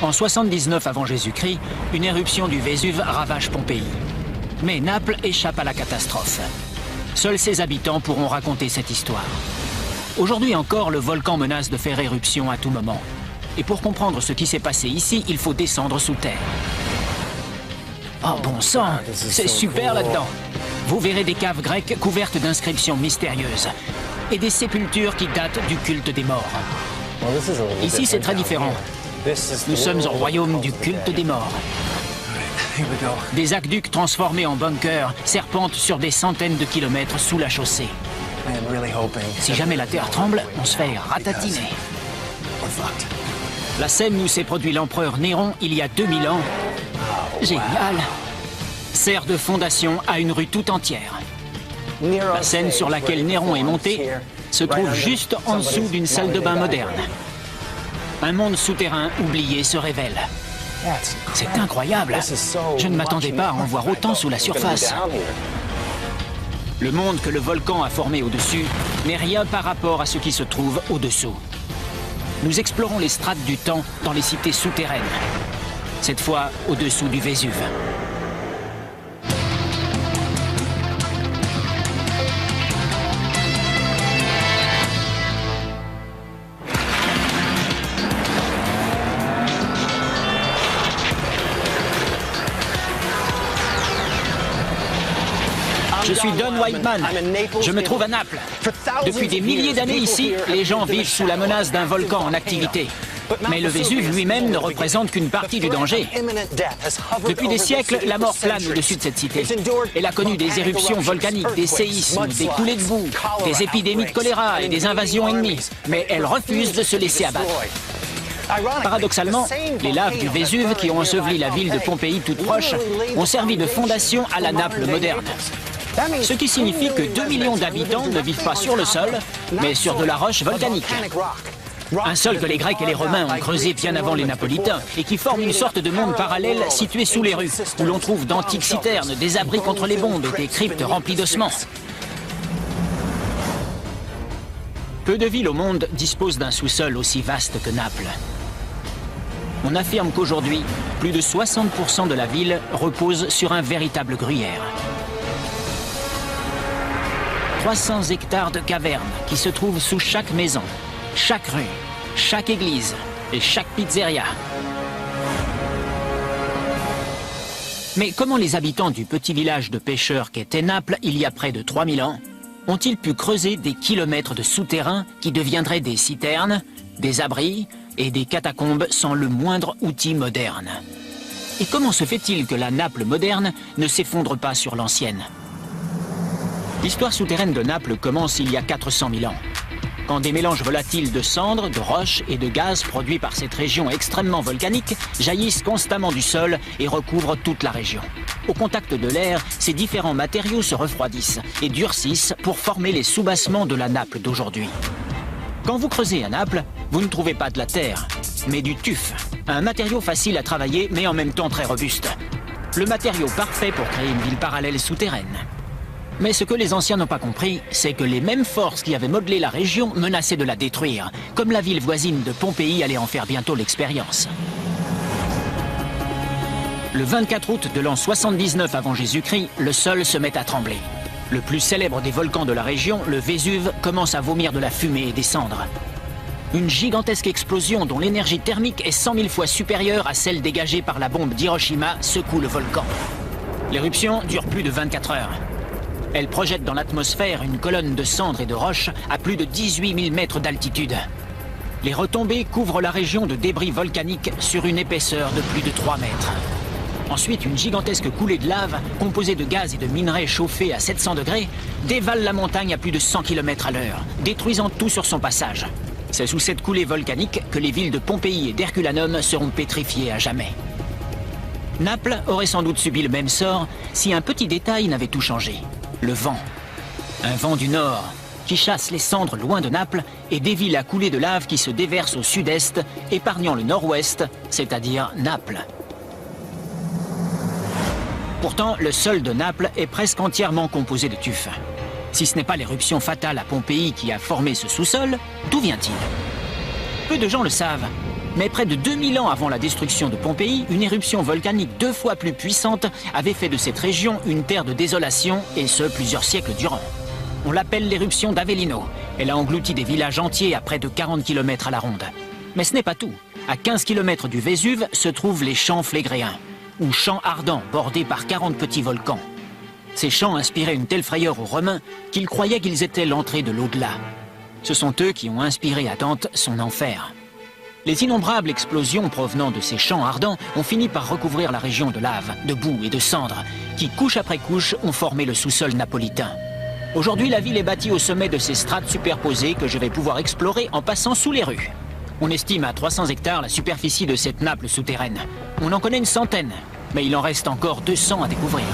En 79 avant Jésus-Christ, une éruption du Vésuve ravage Pompéi. Mais Naples échappe à la catastrophe. Seuls ses habitants pourront raconter cette histoire. Aujourd'hui encore, le volcan menace de faire éruption à tout moment. Et pour comprendre ce qui s'est passé ici, il faut descendre sous terre. Oh bon sang, c'est super là-dedans. Vous verrez des caves grecques couvertes d'inscriptions mystérieuses et des sépultures qui datent du culte des morts. Ici, c'est très différent. Nous sommes au royaume du culte des morts. Des aqueducs transformés en bunkers serpentent sur des centaines de kilomètres sous la chaussée. Si jamais la terre tremble, on se fait ratatiner. La scène où s'est produit l'empereur Néron il y a 2000 ans, génial, sert de fondation à une rue tout entière. La scène sur laquelle Néron est monté se trouve juste en dessous d'une salle de bain moderne. Un monde souterrain oublié se révèle. C'est incroyable. Je ne m'attendais pas à en voir autant sous la surface. Le monde que le volcan a formé au-dessus n'est rien par rapport à ce qui se trouve au-dessous. Nous explorons les strates du temps dans les cités souterraines. Cette fois au-dessous du Vésuve. Je suis Don Whiteman. Je me trouve à Naples. Depuis des milliers d'années ici, les gens vivent sous la menace d'un volcan en activité. Mais le Vésuve lui-même ne représente qu'une partie du danger. Depuis des siècles, la mort plane au-dessus de cette cité. Elle a connu des éruptions volcaniques, des séismes, des coulées de boue, des épidémies de choléra et des invasions ennemies. Mais elle refuse de se laisser abattre. Paradoxalement, les laves du Vésuve qui ont enseveli la ville de Pompéi toute proche ont servi de fondation à la Naples moderne. Ce qui signifie que 2 millions d'habitants ne vivent pas sur le sol, mais sur de la roche volcanique. Un sol que les Grecs et les Romains ont creusé bien avant les Napolitains et qui forme une sorte de monde parallèle situé sous les rues, où l'on trouve d'antiques citernes, des abris contre les bombes et des cryptes remplies d'ossements. Peu de villes au monde disposent d'un sous-sol aussi vaste que Naples. On affirme qu'aujourd'hui, plus de 60% de la ville repose sur un véritable gruyère. 300 hectares de cavernes qui se trouvent sous chaque maison, chaque rue, chaque église et chaque pizzeria. Mais comment les habitants du petit village de pêcheurs qu'était Naples il y a près de 3000 ans ont-ils pu creuser des kilomètres de souterrains qui deviendraient des citernes, des abris et des catacombes sans le moindre outil moderne? Et comment se fait-il que la Naples moderne ne s'effondre pas sur l'ancienne? L'histoire souterraine de Naples commence il y a 400 000 ans, quand des mélanges volatiles de cendres, de roches et de gaz produits par cette région extrêmement volcanique jaillissent constamment du sol et recouvrent toute la région. Au contact de l'air, ces différents matériaux se refroidissent et durcissent pour former les soubassements de la Naples d'aujourd'hui. Quand vous creusez à Naples, vous ne trouvez pas de la terre, mais du tuf, un matériau facile à travailler mais en même temps très robuste. Le matériau parfait pour créer une ville parallèle souterraine. Mais ce que les anciens n'ont pas compris, c'est que les mêmes forces qui avaient modelé la région menaçaient de la détruire, comme la ville voisine de Pompéi allait en faire bientôt l'expérience. Le 24 août de l'an 79 avant Jésus-Christ, le sol se met à trembler. Le plus célèbre des volcans de la région, le Vésuve, commence à vomir de la fumée et des cendres. Une gigantesque explosion dont l'énergie thermique est 100 000 fois supérieure à celle dégagée par la bombe d'Hiroshima secoue le volcan. L'éruption dure plus de 24 heures. Elle projette dans l'atmosphère une colonne de cendres et de roches à plus de 18 000 mètres d'altitude. Les retombées couvrent la région de débris volcaniques sur une épaisseur de plus de 3 mètres. Ensuite, une gigantesque coulée de lave, composée de gaz et de minerais chauffés à 700 degrés, dévale la montagne à plus de 100 km à l'heure, détruisant tout sur son passage. C'est sous cette coulée volcanique que les villes de Pompéi et d'Herculanum seront pétrifiées à jamais. Naples aurait sans doute subi le même sort si un petit détail n'avait tout changé. Le vent. Un vent du nord qui chasse les cendres loin de Naples et dévie la coulée de lave qui se déverse au sud-est, épargnant le nord-ouest, c'est-à-dire Naples. Pourtant, le sol de Naples est presque entièrement composé de tuf. Si ce n'est pas l'éruption fatale à Pompéi qui a formé ce sous-sol, d'où vient-il? Peu de gens le savent, Mais près de 2000 ans avant la destruction de Pompéi, une éruption volcanique 2 fois plus puissante avait fait de cette région une terre de désolation, et ce, plusieurs siècles durant. On l'appelle l'éruption d'Avellino. Elle a englouti des villages entiers à près de 40 km à la ronde. Mais ce n'est pas tout. À 15 km du Vésuve se trouvent les champs Flégréens, ou champs ardents bordés par 40 petits volcans. Ces champs inspiraient une telle frayeur aux Romains qu'ils croyaient qu'ils étaient l'entrée de l'au-delà. Ce sont eux qui ont inspiré à Dante son enfer. Les innombrables explosions provenant de ces champs ardents ont fini par recouvrir la région de lave, de boue et de cendres, qui couche après couche ont formé le sous-sol napolitain. Aujourd'hui, la ville est bâtie au sommet de ces strates superposées que je vais pouvoir explorer en passant sous les rues. On estime à 300 hectares la superficie de cette Naples souterraine. On en connaît une centaine, mais il en reste encore 200 à découvrir.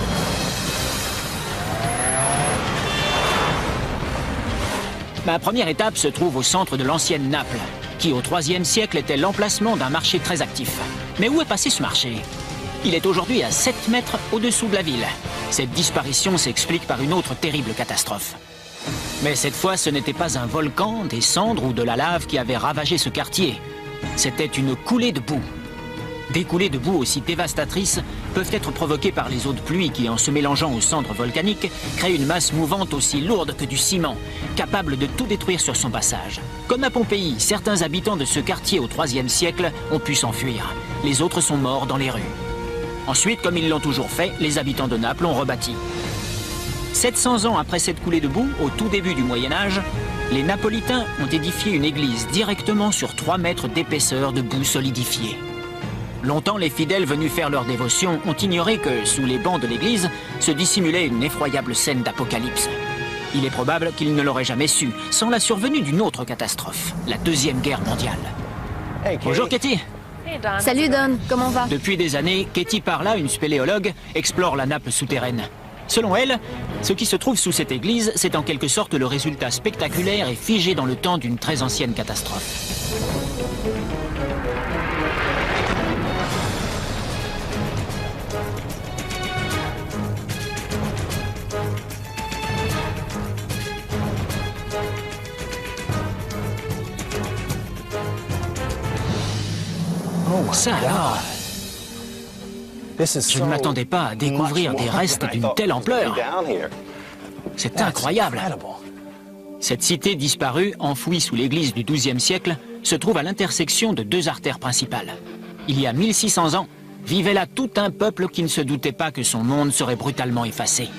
Ma première étape se trouve au centre de l'ancienne Naples, qui au IIIe siècle était l'emplacement d'un marché très actif. Mais où est passé ce marché? Il est aujourd'hui à 7 mètres au-dessous de la ville. Cette disparition s'explique par une autre terrible catastrophe. Mais cette fois, ce n'était pas un volcan, des cendres ou de la lave qui avait ravagé ce quartier. C'était une coulée de boue. Des coulées de boue aussi dévastatrices peuvent être provoquées par les eaux de pluie qui, en se mélangeant aux cendres volcaniques, créent une masse mouvante aussi lourde que du ciment, capable de tout détruire sur son passage. Comme à Pompéi, certains habitants de ce quartier au IIIe siècle ont pu s'enfuir. Les autres sont morts dans les rues. Ensuite, comme ils l'ont toujours fait, les habitants de Naples ont rebâti. 700 ans après cette coulée de boue, au tout début du Moyen-Âge, les Napolitains ont édifié une église directement sur 3 mètres d'épaisseur de boue solidifiée. Longtemps, les fidèles venus faire leur dévotion ont ignoré que, sous les bancs de l'église, se dissimulait une effroyable scène d'apocalypse. Il est probable qu'ils ne l'auraient jamais su, sans la survenue d'une autre catastrophe, la Deuxième Guerre mondiale. Bonjour Katie. Salut Don, comment va? Depuis des années, Katie Parla, une spéléologue, explore la Naples souterraine. Selon elle, ce qui se trouve sous cette église, c'est en quelque sorte le résultat spectaculaire et figé dans le temps d'une très ancienne catastrophe. Ça alors, je ne m'attendais pas à découvrir des restes d'une telle ampleur. C'est incroyable. Cette cité disparue, enfouie sous l'église du XIIe siècle, se trouve à l'intersection de 2 artères principales. Il y a 1600 ans, vivait là tout un peuple qui ne se doutait pas que son monde serait brutalement effacé.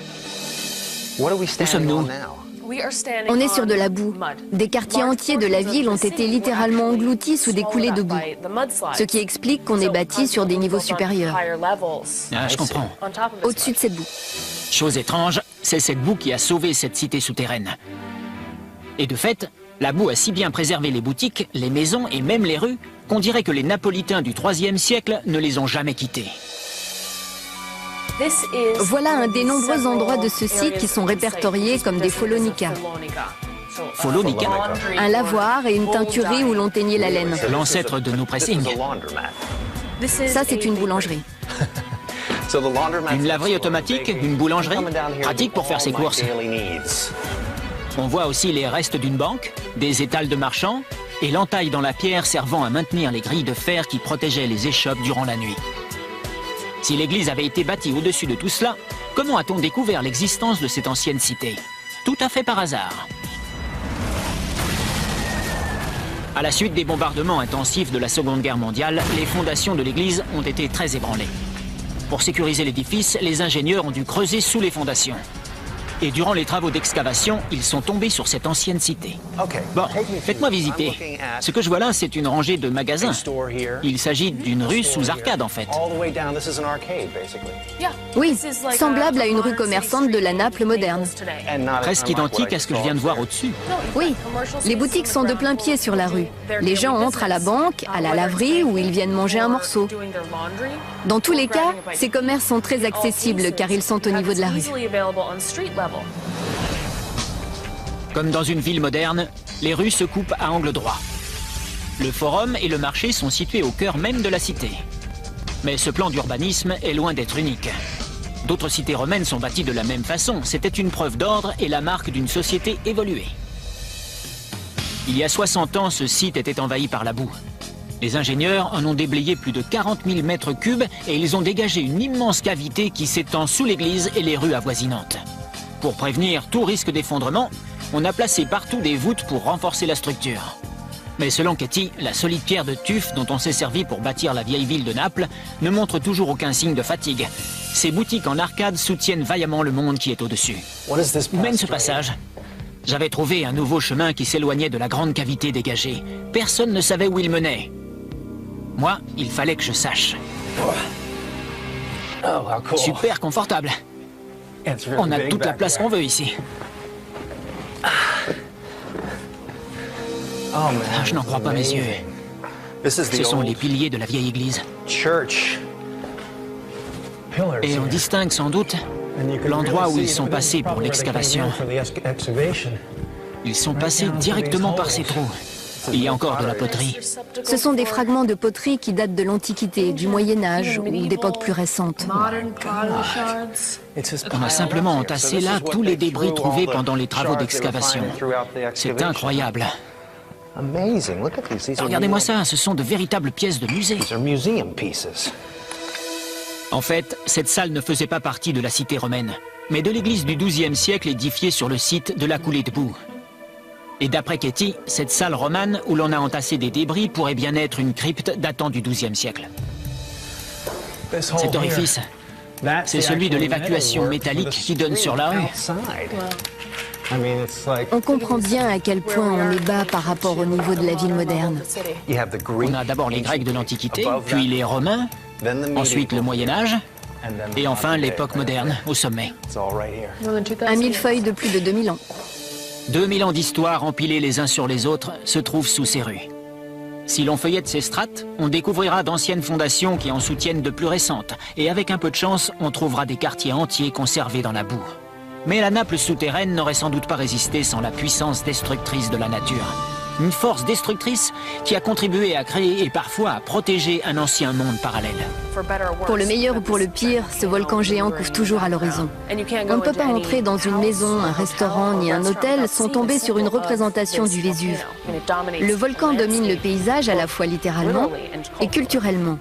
Où sommes-nous? On est sur de la boue. Des quartiers entiers de la ville ont été littéralement engloutis sous des coulées de boue, ce qui explique qu'on est bâti sur des niveaux supérieurs. Ah, je comprends. Au-dessus de cette boue. Chose étrange, c'est cette boue qui a sauvé cette cité souterraine. Et de fait, la boue a si bien préservé les boutiques, les maisons et même les rues qu'on dirait que les Napolitains du IIIe siècle ne les ont jamais quittés. Voilà un des nombreux endroits de ce site qui sont répertoriés comme des Follonica. Follonica? Un lavoir et une teinturerie où l'on teignait la laine. L'ancêtre de nos pressings. Ça, c'est une boulangerie. Une laverie automatique, une boulangerie, pratique pour faire ses courses. On voit aussi les restes d'une banque, des étals de marchands et l'entaille dans la pierre servant à maintenir les grilles de fer qui protégeaient les échoppes durant la nuit. Si l'église avait été bâtie au-dessus de tout cela, comment a-t-on découvert l'existence de cette ancienne cité? Tout à fait par hasard. À la suite des bombardements intensifs de la Seconde Guerre mondiale, les fondations de l'église ont été très ébranlées. Pour sécuriser l'édifice, les ingénieurs ont dû creuser sous les fondations. Et durant les travaux d'excavation, ils sont tombés sur cette ancienne cité. Bon, faites-moi visiter. Ce que je vois là, c'est une rangée de magasins. Il s'agit d'une rue sous arcade, en fait. Oui, semblable à une rue commerçante de la Naples moderne. Presque identique à ce que je viens de voir au-dessus. Oui, les boutiques sont de plein pied sur la rue. Les gens entrent à la banque, à la laverie ou ils viennent manger un morceau. Dans tous les cas, ces commerces sont très accessibles car ils sont au niveau de la rue. Comme dans une ville moderne, les rues se coupent à angle droit. Le forum et le marché sont situés au cœur même de la cité. Mais ce plan d'urbanisme est loin d'être unique. D'autres cités romaines sont bâties de la même façon. C'était une preuve d'ordre et la marque d'une société évoluée. Il y a 60 ans, ce site était envahi par la boue. Les ingénieurs en ont déblayé plus de 40 000 mètres cubes et ils ont dégagé une immense cavité qui s'étend sous l'église et les rues avoisinantes. Pour prévenir tout risque d'effondrement, on a placé partout des voûtes pour renforcer la structure. Mais selon Katie, la solide pierre de tuf dont on s'est servi pour bâtir la vieille ville de Naples ne montre toujours aucun signe de fatigue. Ces boutiques en arcade soutiennent vaillamment le monde qui est au-dessus. Où mène ce passage? J'avais trouvé un nouveau chemin qui s'éloignait de la grande cavité dégagée. Personne ne savait où il menait. Moi, il fallait que je sache. Super confortable. On a toute la place qu'on veut ici. Je n'en crois pas mes yeux. Ce sont les piliers de la vieille église. Et on distingue sans doute l'endroit où ils sont passés pour l'excavation. Ils sont passés directement par ces trous. Il y a encore de la poterie. Ce sont des fragments de poterie qui datent de l'Antiquité, du Moyen-Âge ou d'époques plus récentes. On a simplement entassé là tous les débris trouvés pendant les travaux d'excavation. C'est incroyable. Regardez-moi ça, ce sont de véritables pièces de musée. En fait, cette salle ne faisait pas partie de la cité romaine, mais de l'église du XIIe siècle édifiée sur le site de la coulée de boue. Et d'après Katie, cette salle romane où l'on a entassé des débris pourrait bien être une crypte datant du XIIe siècle. Cet orifice, c'est celui de l'évacuation métallique qui donne sur la rue. On comprend bien à quel point on est bas par rapport au niveau de la ville moderne. On a d'abord les Grecs de l'Antiquité, puis les Romains, ensuite le Moyen-Âge, et enfin l'époque moderne, au sommet. Un millefeuille de plus de 2000 ans. 2000 ans d'histoire empilés les uns sur les autres se trouvent sous ces rues. Si l'on feuillette ces strates, on découvrira d'anciennes fondations qui en soutiennent de plus récentes, et avec un peu de chance, on trouvera des quartiers entiers conservés dans la boue. Mais la Naples souterraine n'aurait sans doute pas résisté sans la puissance destructrice de la nature. Une force destructrice qui a contribué à créer et parfois à protéger un ancien monde parallèle. Pour le meilleur ou pour le pire, ce volcan géant couvre toujours à l'horizon. On ne peut pas entrer dans une maison, un restaurant ni un hôtel sans tomber sur une représentation du Vésuve. Le volcan domine le paysage à la fois littéralement et culturellement.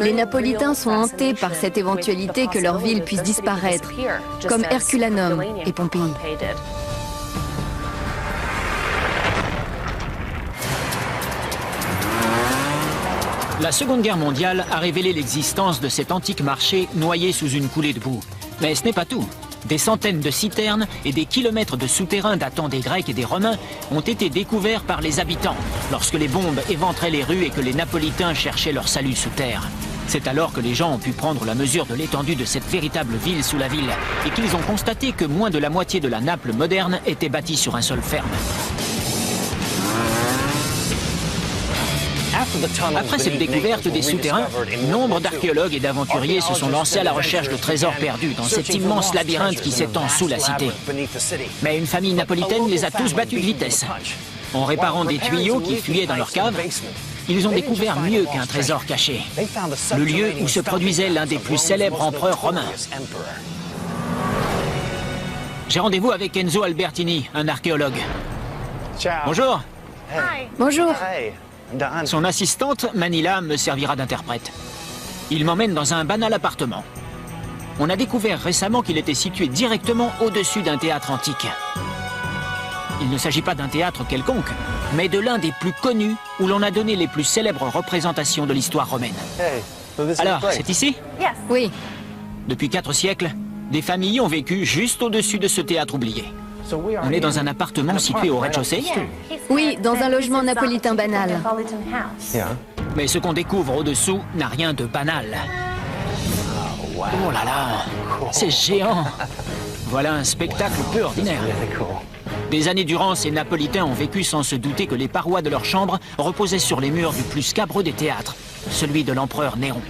Les Napolitains sont hantés par cette éventualité que leur ville puisse disparaître, comme Herculanum et Pompéi. La Seconde Guerre mondiale a révélé l'existence de cet antique marché noyé sous une coulée de boue. Mais ce n'est pas tout. Des centaines de citernes et des kilomètres de souterrains datant des Grecs et des Romains ont été découverts par les habitants lorsque les bombes éventraient les rues et que les Napolitains cherchaient leur salut sous terre. C'est alors que les gens ont pu prendre la mesure de l'étendue de cette véritable ville sous la ville et qu'ils ont constaté que moins de la moitié de la Naples moderne était bâtie sur un sol ferme. Après cette découverte des souterrains, nombre d'archéologues et d'aventuriers se sont lancés à la recherche de trésors perdus dans cet immense labyrinthe qui s'étend sous la cité. Mais une famille napolitaine les a tous battus de vitesse. En réparant des tuyaux qui fuyaient dans leur cave, ils ont découvert mieux qu'un trésor caché. Le lieu où se produisait l'un des plus célèbres empereurs romains. J'ai rendez-vous avec Enzo Albertini, un archéologue. Bonjour. Bonjour. Son assistante, Manila, me servira d'interprète. Il m'emmène dans un banal appartement. On a découvert récemment qu'il était situé directement au-dessus d'un théâtre antique. Il ne s'agit pas d'un théâtre quelconque, mais de l'un des plus connus où l'on a donné les plus célèbres représentations de l'histoire romaine. Alors, c'est ici? Oui. Depuis 4 siècles, des familles ont vécu juste au-dessus de ce théâtre oublié. On est dans un appartement situé au rez-de-chaussée? Oui, dans un logement napolitain banal. Mais ce qu'on découvre au-dessous n'a rien de banal. Oh là là, c'est géant. Voilà un spectacle peu ordinaire. Des années durant, ces Napolitains ont vécu sans se douter que les parois de leur chambre reposaient sur les murs du plus scabreux des théâtres, celui de l'empereur Néron.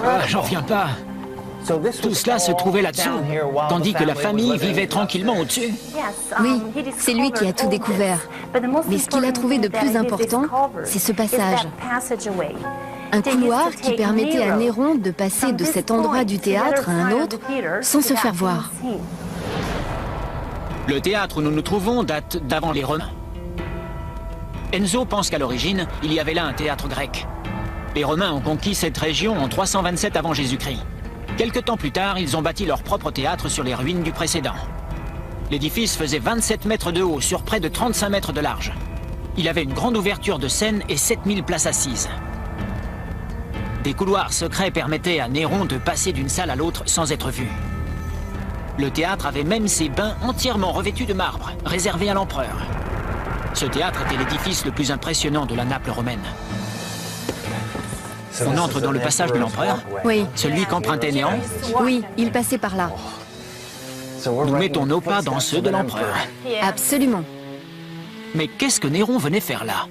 Ah, j'en reviens pas. Tout cela se trouvait là-dessous, tandis que la famille vivait tranquillement au-dessus. Oui, c'est lui qui a tout découvert. Mais ce qu'il a trouvé de plus important, c'est ce passage. Un couloir qui permettait à Néron de passer de cet endroit du théâtre à un autre sans se faire voir. Le théâtre où nous nous trouvons date d'avant les Romains. Enzo pense qu'à l'origine, il y avait là un théâtre grec. Les Romains ont conquis cette région en 327 avant Jésus-Christ. Quelque temps plus tard, ils ont bâti leur propre théâtre sur les ruines du précédent. L'édifice faisait 27 mètres de haut sur près de 35 mètres de large. Il avait une grande ouverture de scène et 7000 places assises. Des couloirs secrets permettaient à Néron de passer d'une salle à l'autre sans être vu. Le théâtre avait même ses bains entièrement revêtus de marbre, réservés à l'empereur. Ce théâtre était l'édifice le plus impressionnant de la Naples romaine. On entre dans le passage de l'empereur? Oui. Celui qu'empruntait Néron? Oui, il passait par là. Nous mettons nos pas dans ceux de l'empereur. Absolument. Mais qu'est-ce que Néron venait faire là?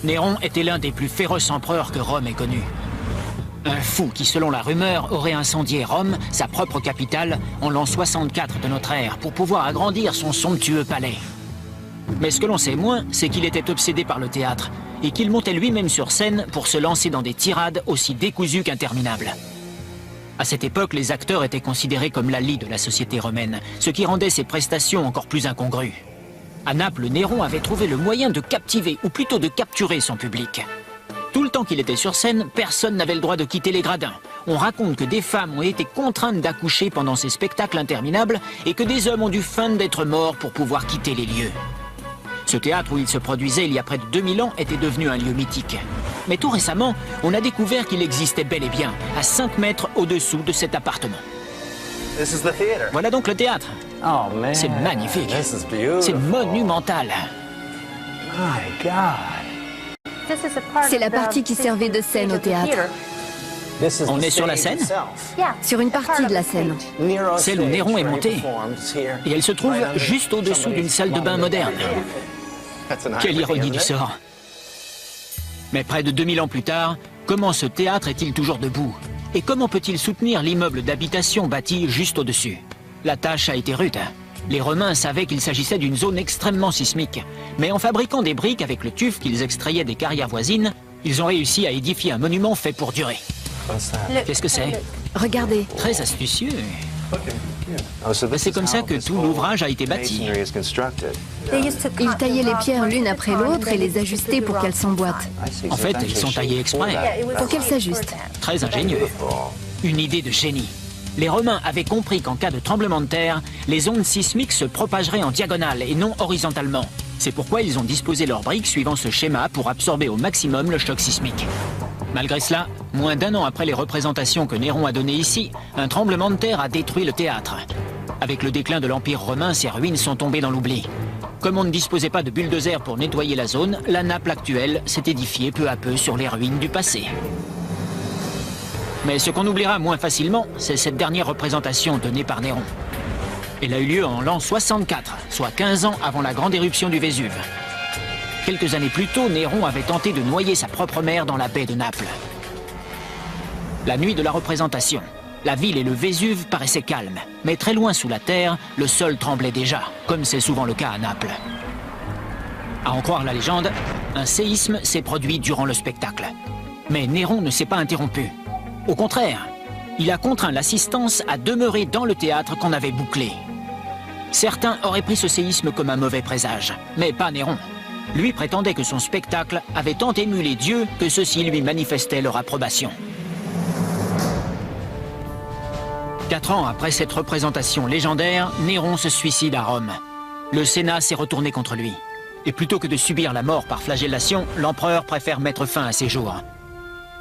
Néron était l'un des plus féroces empereurs que Rome ait connu. Un fou qui, selon la rumeur, aurait incendié Rome, sa propre capitale, en l'an 64 de notre ère, pour pouvoir agrandir son somptueux palais. Mais ce que l'on sait moins, c'est qu'il était obsédé par le théâtre, et qu'il montait lui-même sur scène pour se lancer dans des tirades aussi décousues qu'interminables. À cette époque, les acteurs étaient considérés comme la lie de la société romaine, ce qui rendait ses prestations encore plus incongrues. À Naples, Néron avait trouvé le moyen de captiver, ou plutôt de capturer son public. Tout le temps qu'il était sur scène, personne n'avait le droit de quitter les gradins. On raconte que des femmes ont été contraintes d'accoucher pendant ces spectacles interminables et que des hommes ont dû feindre d'être morts pour pouvoir quitter les lieux. Ce théâtre où il se produisait il y a près de 2000 ans était devenu un lieu mythique. Mais tout récemment, on a découvert qu'il existait bel et bien, à 5 mètres au-dessous de cet appartement. Voilà donc le théâtre. C'est magnifique. C'est monumental. C'est la partie qui servait de scène au théâtre. On est sur la scène? Sur une partie de la scène. Celle où Néron est monté. Et elle se trouve juste au-dessous d'une salle de bain moderne. Quelle ironie du sort. Mais près de 2000 ans plus tard, comment ce théâtre est-il toujours debout? Et comment peut-il soutenir l'immeuble d'habitation bâti juste au-dessus? La tâche a été rude. Les Romains savaient qu'il s'agissait d'une zone extrêmement sismique. Mais en fabriquant des briques avec le tuf qu'ils extrayaient des carrières voisines, ils ont réussi à édifier un monument fait pour durer. Qu'est-ce que c'est? Regardez. Très astucieux. C'est comme ça que tout l'ouvrage a été bâti. Ils taillaient les pierres l'une après l'autre et les ajustaient pour qu'elles s'emboîtent. En fait, ils sont taillés exprès. Pour qu'elles s'ajustent. Très ingénieux. Une idée de génie. Les Romains avaient compris qu'en cas de tremblement de terre, les ondes sismiques se propageraient en diagonale et non horizontalement. C'est pourquoi ils ont disposé leurs briques suivant ce schéma pour absorber au maximum le choc sismique. Malgré cela, moins d'un an après les représentations que Néron a données ici, un tremblement de terre a détruit le théâtre. Avec le déclin de l'Empire romain, ces ruines sont tombées dans l'oubli. Comme on ne disposait pas de bulldozer pour nettoyer la zone, la Naples actuelle s'est édifiée peu à peu sur les ruines du passé. Mais ce qu'on oubliera moins facilement, c'est cette dernière représentation donnée par Néron. Elle a eu lieu en l'an 64, soit 15 ans avant la grande éruption du Vésuve. Quelques années plus tôt, Néron avait tenté de noyer sa propre mère dans la baie de Naples. La nuit de la représentation, la ville et le Vésuve paraissaient calmes, mais très loin sous la terre, le sol tremblait déjà, comme c'est souvent le cas à Naples. À en croire la légende, un séisme s'est produit durant le spectacle. Mais Néron ne s'est pas interrompu. Au contraire, il a contraint l'assistance à demeurer dans le théâtre qu'on avait bouclé. Certains auraient pris ce séisme comme un mauvais présage, mais pas Néron. Lui prétendait que son spectacle avait tant ému les dieux que ceux-ci lui manifestaient leur approbation. 4 ans après cette représentation légendaire, Néron se suicide à Rome. Le Sénat s'est retourné contre lui. Et plutôt que de subir la mort par flagellation, l'empereur préfère mettre fin à ses jours.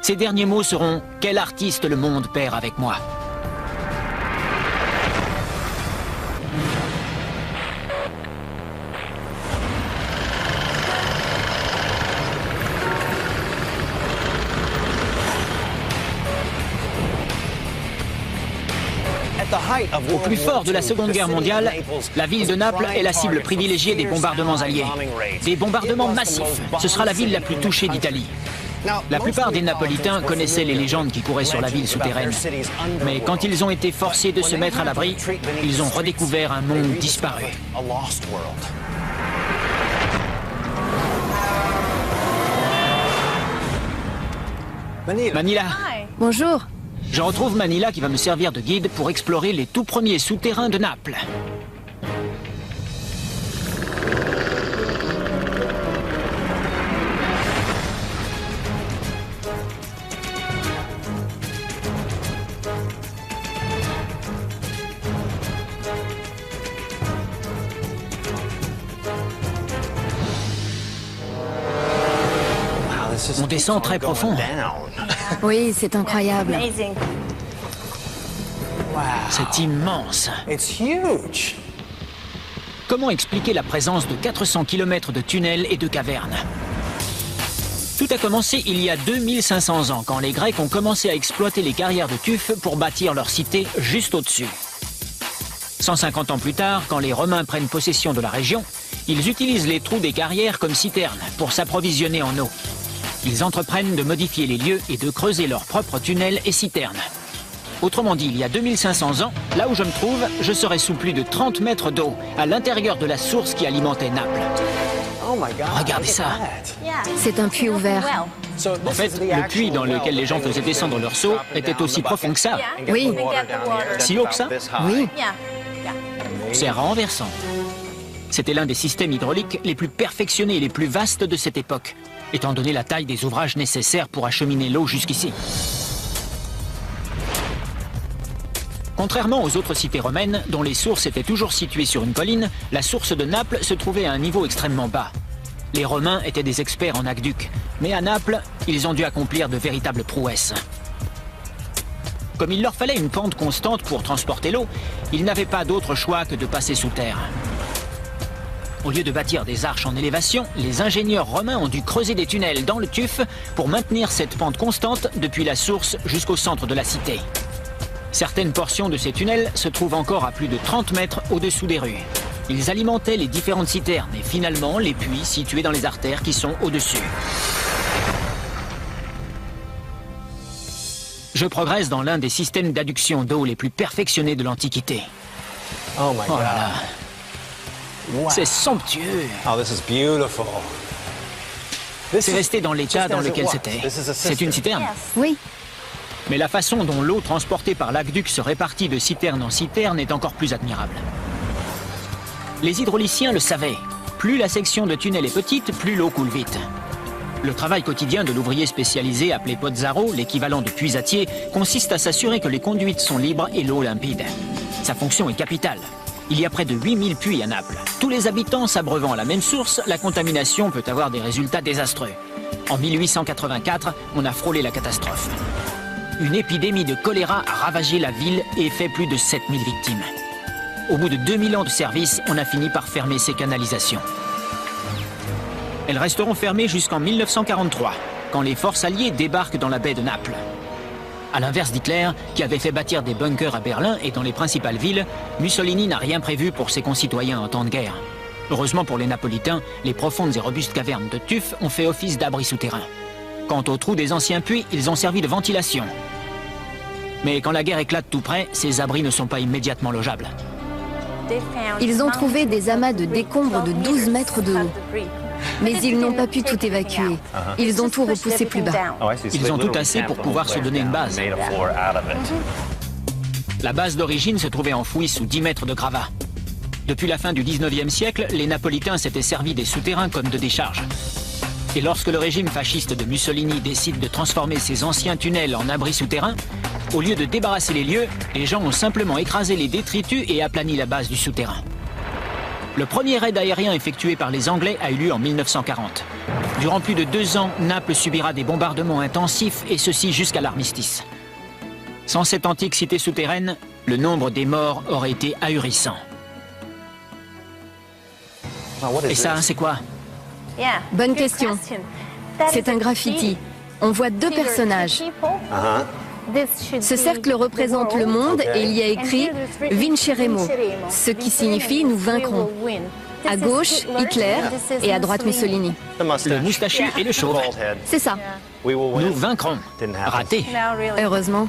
Ses derniers mots seront « Quel artiste le monde perd avec moi ?» Au plus fort de la Seconde Guerre mondiale, la ville de Naples est la cible privilégiée des bombardements alliés. Des bombardements massifs. Ce sera la ville la plus touchée d'Italie. La plupart des Napolitains connaissaient les légendes qui couraient sur la ville souterraine. Mais quand ils ont été forcés de se mettre à l'abri, ils ont redécouvert un monde disparu. Manila. Bonjour. Je retrouve Manila qui va me servir de guide pour explorer les tout premiers souterrains de Naples. On descend très profond. Oui, c'est incroyable. C'est immense. Comment expliquer la présence de 400 km de tunnels et de cavernes? Tout a commencé il y a 2500 ans, quand les Grecs ont commencé à exploiter les carrières de tuf pour bâtir leur cité juste au-dessus. 150 ans plus tard, quand les Romains prennent possession de la région, ils utilisent les trous des carrières comme citernes pour s'approvisionner en eau. Ils entreprennent de modifier les lieux et de creuser leurs propres tunnels et citernes. Autrement dit, il y a 2500 ans, là où je me trouve, je serais sous plus de 30 mètres d'eau, à l'intérieur de la source qui alimentait Naples. Regardez ça. C'est un puits ouvert. En fait, le puits dans lequel les gens faisaient descendre leur seau était aussi profond que ça. Oui. Si haut que ça? Oui. C'est renversant. C'était l'un des systèmes hydrauliques les plus perfectionnés et les plus vastes de cette époque, étant donné la taille des ouvrages nécessaires pour acheminer l'eau jusqu'ici. Contrairement aux autres cités romaines, dont les sources étaient toujours situées sur une colline, la source de Naples se trouvait à un niveau extrêmement bas. Les Romains étaient des experts en aqueducs, mais à Naples, ils ont dû accomplir de véritables prouesses. Comme il leur fallait une pente constante pour transporter l'eau, ils n'avaient pas d'autre choix que de passer sous terre. Au lieu de bâtir des arches en élévation, les ingénieurs romains ont dû creuser des tunnels dans le tuf pour maintenir cette pente constante depuis la source jusqu'au centre de la cité. Certaines portions de ces tunnels se trouvent encore à plus de 30 mètres au-dessous des rues. Ils alimentaient les différentes citernes et finalement les puits situés dans les artères qui sont au-dessus. Je progresse dans l'un des systèmes d'adduction d'eau les plus perfectionnés de l'Antiquité. Oh my God. Oh là là. Wow. C'est somptueux. Oh, this is beautiful. C'est resté dans l'état dans lequel c'était. C'est une citerne. Oui. Mais la façon dont l'eau transportée par l'aqueduc se répartit de citerne en citerne est encore plus admirable. Les hydrauliciens le savaient. Plus la section de tunnel est petite, plus l'eau coule vite. Le travail quotidien de l'ouvrier spécialisé appelé pozzaro, l'équivalent de puisatier, consiste à s'assurer que les conduites sont libres et l'eau limpide. Sa fonction est capitale. Il y a près de 8000 puits à Naples. Tous les habitants s'abreuvant à la même source, la contamination peut avoir des résultats désastreux. En 1884, on a frôlé la catastrophe. Une épidémie de choléra a ravagé la ville et fait plus de 7000 victimes. Au bout de 2000 ans de service, on a fini par fermer ces canalisations. Elles resteront fermées jusqu'en 1943, quand les forces alliées débarquent dans la baie de Naples. À l'inverse d'Hitler, qui avait fait bâtir des bunkers à Berlin et dans les principales villes, Mussolini n'a rien prévu pour ses concitoyens en temps de guerre. Heureusement pour les Napolitains, les profondes et robustes cavernes de tuf ont fait office d'abri souterrain. Quant aux trous des anciens puits, ils ont servi de ventilation. Mais quand la guerre éclate tout près, ces abris ne sont pas immédiatement logeables. Ils ont trouvé des amas de décombres de 12 mètres de haut. Mais ils n'ont pas pu tout évacuer. Ils ont tout repoussé plus bas. Ils ont tout tassé pour pouvoir se donner une base. La base d'origine se trouvait enfouie sous 10 mètres de gravats. Depuis la fin du 19e siècle, les Napolitains s'étaient servis des souterrains comme de décharges. Et lorsque le régime fasciste de Mussolini décide de transformer ces anciens tunnels en abris souterrains, au lieu de débarrasser les lieux, les gens ont simplement écrasé les détritus et aplani la base du souterrain. Le premier raid aérien effectué par les Anglais a eu lieu en 1940. Durant plus de 2 ans, Naples subira des bombardements intensifs et ceci jusqu'à l'armistice. Sans cette antique cité souterraine, le nombre des morts aurait été ahurissant. Et ça, c'est quoi? Bonne question. C'est un graffiti. On voit 2 personnages. Ce cercle représente le monde et il y a écrit « Vinceremo », ce qui signifie « nous vaincrons ». À gauche, Hitler et à droite, Mussolini. Le moustachu et le chauve. C'est ça, Nous vaincrons. Raté. heureusement.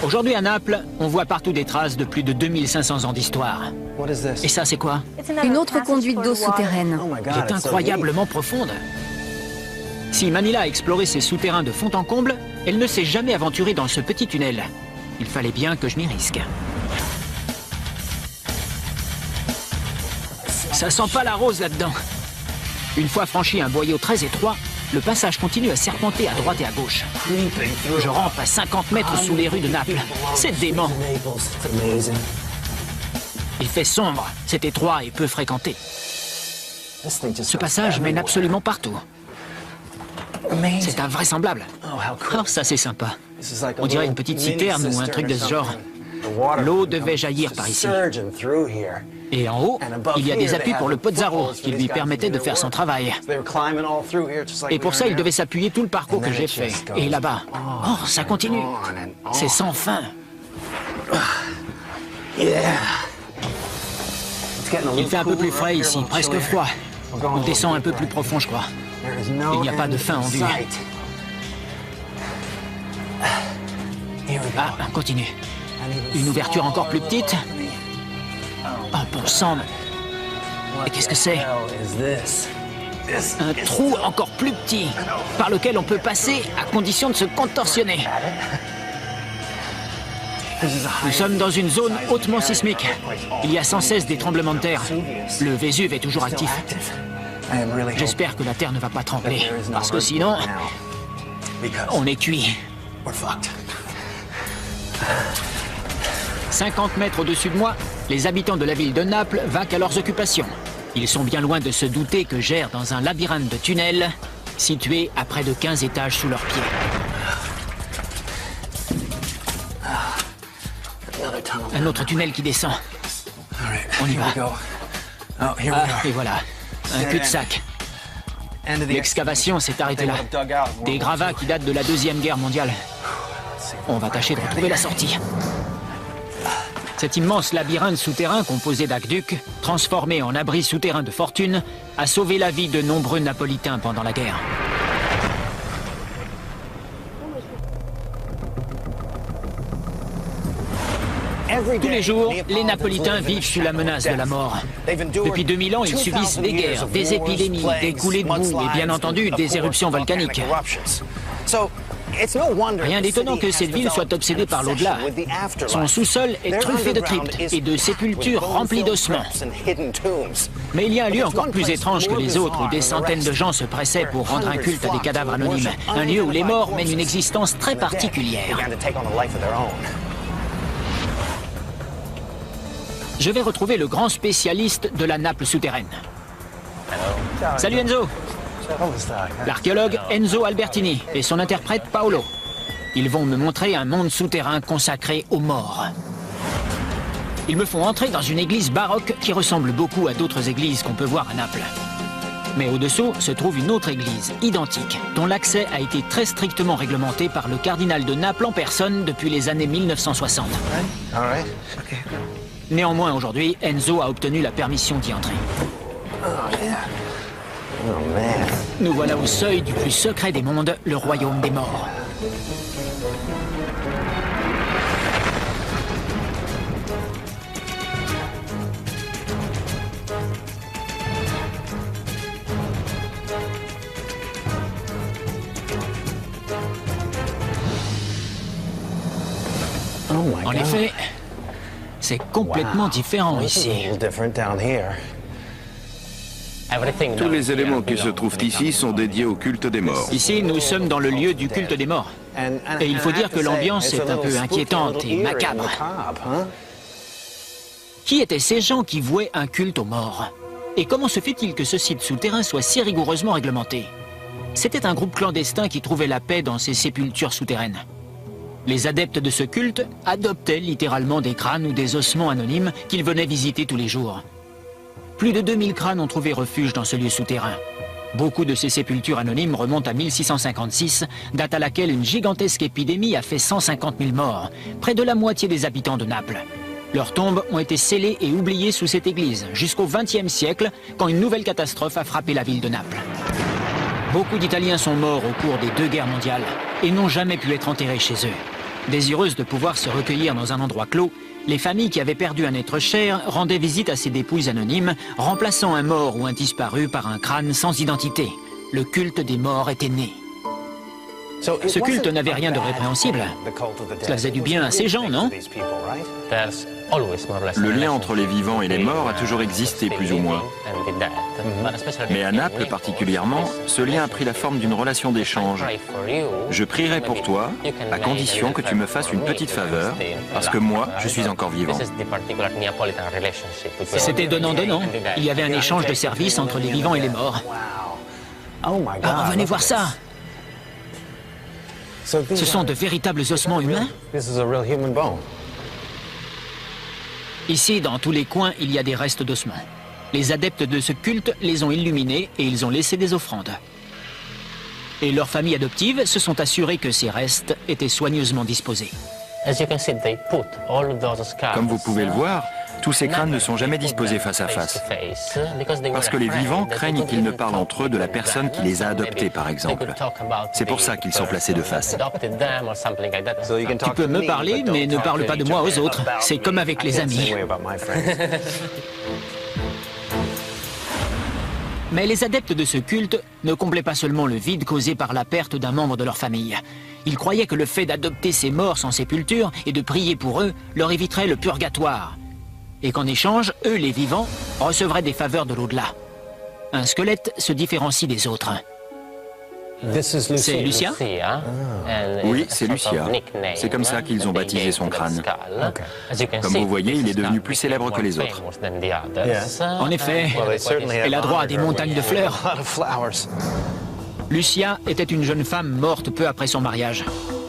Aujourd'hui à Naples, on voit partout des traces de plus de 2500 ans d'histoire. What is this? Et ça, c'est quoi? Une autre conduite d'eau souterraine. Oh my God, Elle est it's so deep. incroyablement profonde. Si Manila a exploré ses souterrains de fond en comble, elle ne s'est jamais aventurée dans ce petit tunnel. Il fallait bien que je m'y risque. Ça sent pas la rose là-dedans. Une fois franchi un boyau très étroit, le passage continue à serpenter à droite et à gauche. Je rampe à 50 mètres sous les rues de Naples. C'est dément. Il fait sombre, c'est étroit et peu fréquenté. Ce passage mène absolument partout. C'est invraisemblable. Oh, ça c'est sympa. On dirait une petite citerne ou un truc de ce genre. L'eau devait jaillir par ici. Et en haut, il y a des appuis pour le Pozzaro qui lui permettaient de faire son travail. Et pour ça, il devait s'appuyer tout le parcours que j'ai fait. Et là-bas, oh, ça continue. C'est sans fin. Il fait un peu plus frais ici, presque froid. On descend un peu plus profond, je crois. Il n'y a pas de fin en vue. Ah, on continue. Une ouverture encore plus petite. Oh, bon sang. Et qu'est-ce que c'est? Un trou encore plus petit, par lequel on peut passer à condition de se contorsionner. Nous sommes dans une zone hautement sismique. Il y a sans cesse des tremblements de terre. Le Vésuve est toujours actif. J'espère que la terre ne va pas trembler, parce que sinon, on est cuit. 50 mètres au-dessus de moi, les habitants de la ville de Naples vaquent à leurs occupations. Ils sont bien loin de se douter que j'erre dans un labyrinthe de tunnels, situé à près de 15 étages sous leurs pieds. Un autre tunnel qui descend. On y va. Ah, et voilà, un cul-de-sac. L'excavation s'est arrêtée là. Des gravats qui datent de la Deuxième Guerre mondiale. On va tâcher de retrouver la sortie. Cet immense labyrinthe souterrain composé d'aqueducs, transformé en abri souterrain de fortune, a sauvé la vie de nombreux Napolitains pendant la guerre. Tous les jours, les Napolitains vivent sous la menace de la mort. Depuis 2000 ans, ils subissent des guerres, des épidémies, des coulées de boue et bien entendu des éruptions volcaniques. Rien d'étonnant que cette ville soit obsédée par l'au-delà. Son sous-sol est truffé de cryptes et de sépultures remplies d'ossements. Mais il y a un lieu encore plus étrange que les autres où des centaines de gens se pressaient pour rendre un culte à des cadavres anonymes. Un lieu où les morts mènent une existence très particulière. Je vais retrouver le grand spécialiste de la Naples souterraine. Salut Enzo! L'archéologue Enzo Albertini et son interprète Paolo. Ils vont me montrer un monde souterrain consacré aux morts. Ils me font entrer dans une église baroque qui ressemble beaucoup à d'autres églises qu'on peut voir à Naples. Mais au-dessous se trouve une autre église, identique, dont l'accès a été très strictement réglementé par le cardinal de Naples en personne depuis les années 1960. Néanmoins, aujourd'hui, Enzo a obtenu la permission d'y entrer. Nous voilà au seuil du plus secret des mondes, le royaume des morts. En effet, c'est complètement différent ici. Tous les éléments qui se trouvent ici sont dédiés au culte des morts. Ici, nous sommes dans le lieu du culte des morts. Et il faut dire que l'ambiance est un peu inquiétante et macabre. Qui étaient ces gens qui vouaient un culte aux morts? Et comment se fait-il que ce site souterrain soit si rigoureusement réglementé? C'était un groupe clandestin qui trouvait la paix dans ces sépultures souterraines. Les adeptes de ce culte adoptaient littéralement des crânes ou des ossements anonymes qu'ils venaient visiter tous les jours. Plus de 2000 crânes ont trouvé refuge dans ce lieu souterrain. Beaucoup de ces sépultures anonymes remontent à 1656, date à laquelle une gigantesque épidémie a fait 150 000 morts, près de la moitié des habitants de Naples. Leurs tombes ont été scellées et oubliées sous cette église, jusqu'au XXe siècle, quand une nouvelle catastrophe a frappé la ville de Naples. Beaucoup d'Italiens sont morts au cours des 2 guerres mondiales et n'ont jamais pu être enterrés chez eux. Désireuses de pouvoir se recueillir dans un endroit clos, les familles qui avaient perdu un être cher rendaient visite à ces dépouilles anonymes, remplaçant un mort ou un disparu par un crâne sans identité. Le culte des morts était né. Ce culte n'avait rien de répréhensible. Cela faisait du bien à ces gens, non? Le lien entre les vivants et les morts a toujours existé, plus ou moins. Mais à Naples particulièrement, ce lien a pris la forme d'une relation d'échange. Je prierai pour toi, à condition que tu me fasses une petite faveur, parce que moi, je suis encore vivant. C'était donnant-donnant. Il y avait un échange de services entre les vivants et les morts. Ah, venez voir ça! Ce sont de véritables ossements humains? Ici, dans tous les coins, il y a des restes d'ossements. Les adeptes de ce culte les ont illuminés et ils ont laissé des offrandes. Et leurs familles adoptives se sont assurées que ces restes étaient soigneusement disposés. Comme vous pouvez le voir, tous ces crânes ne sont jamais disposés face à face. Parce que les vivants craignent qu'ils ne parlent entre eux de la personne qui les a adoptés, par exemple. C'est pour ça qu'ils sont placés de face. Tu peux me parler, mais ne parle pas de moi aux autres. C'est comme avec les amis. Mais les adeptes de ce culte ne comblaient pas seulement le vide causé par la perte d'un membre de leur famille. Ils croyaient que le fait d'adopter ces morts sans sépulture et de prier pour eux leur éviterait le purgatoire. Et qu'en échange, eux, les vivants, recevraient des faveurs de l'au-delà. Un squelette se différencie des autres. C'est Lucia? Oui, c'est Lucia. C'est comme ça qu'ils ont baptisé son crâne. Comme vous voyez, il est devenu plus célèbre que les autres. En effet, elle a droit à des montagnes de fleurs. Lucia était une jeune femme morte peu après son mariage.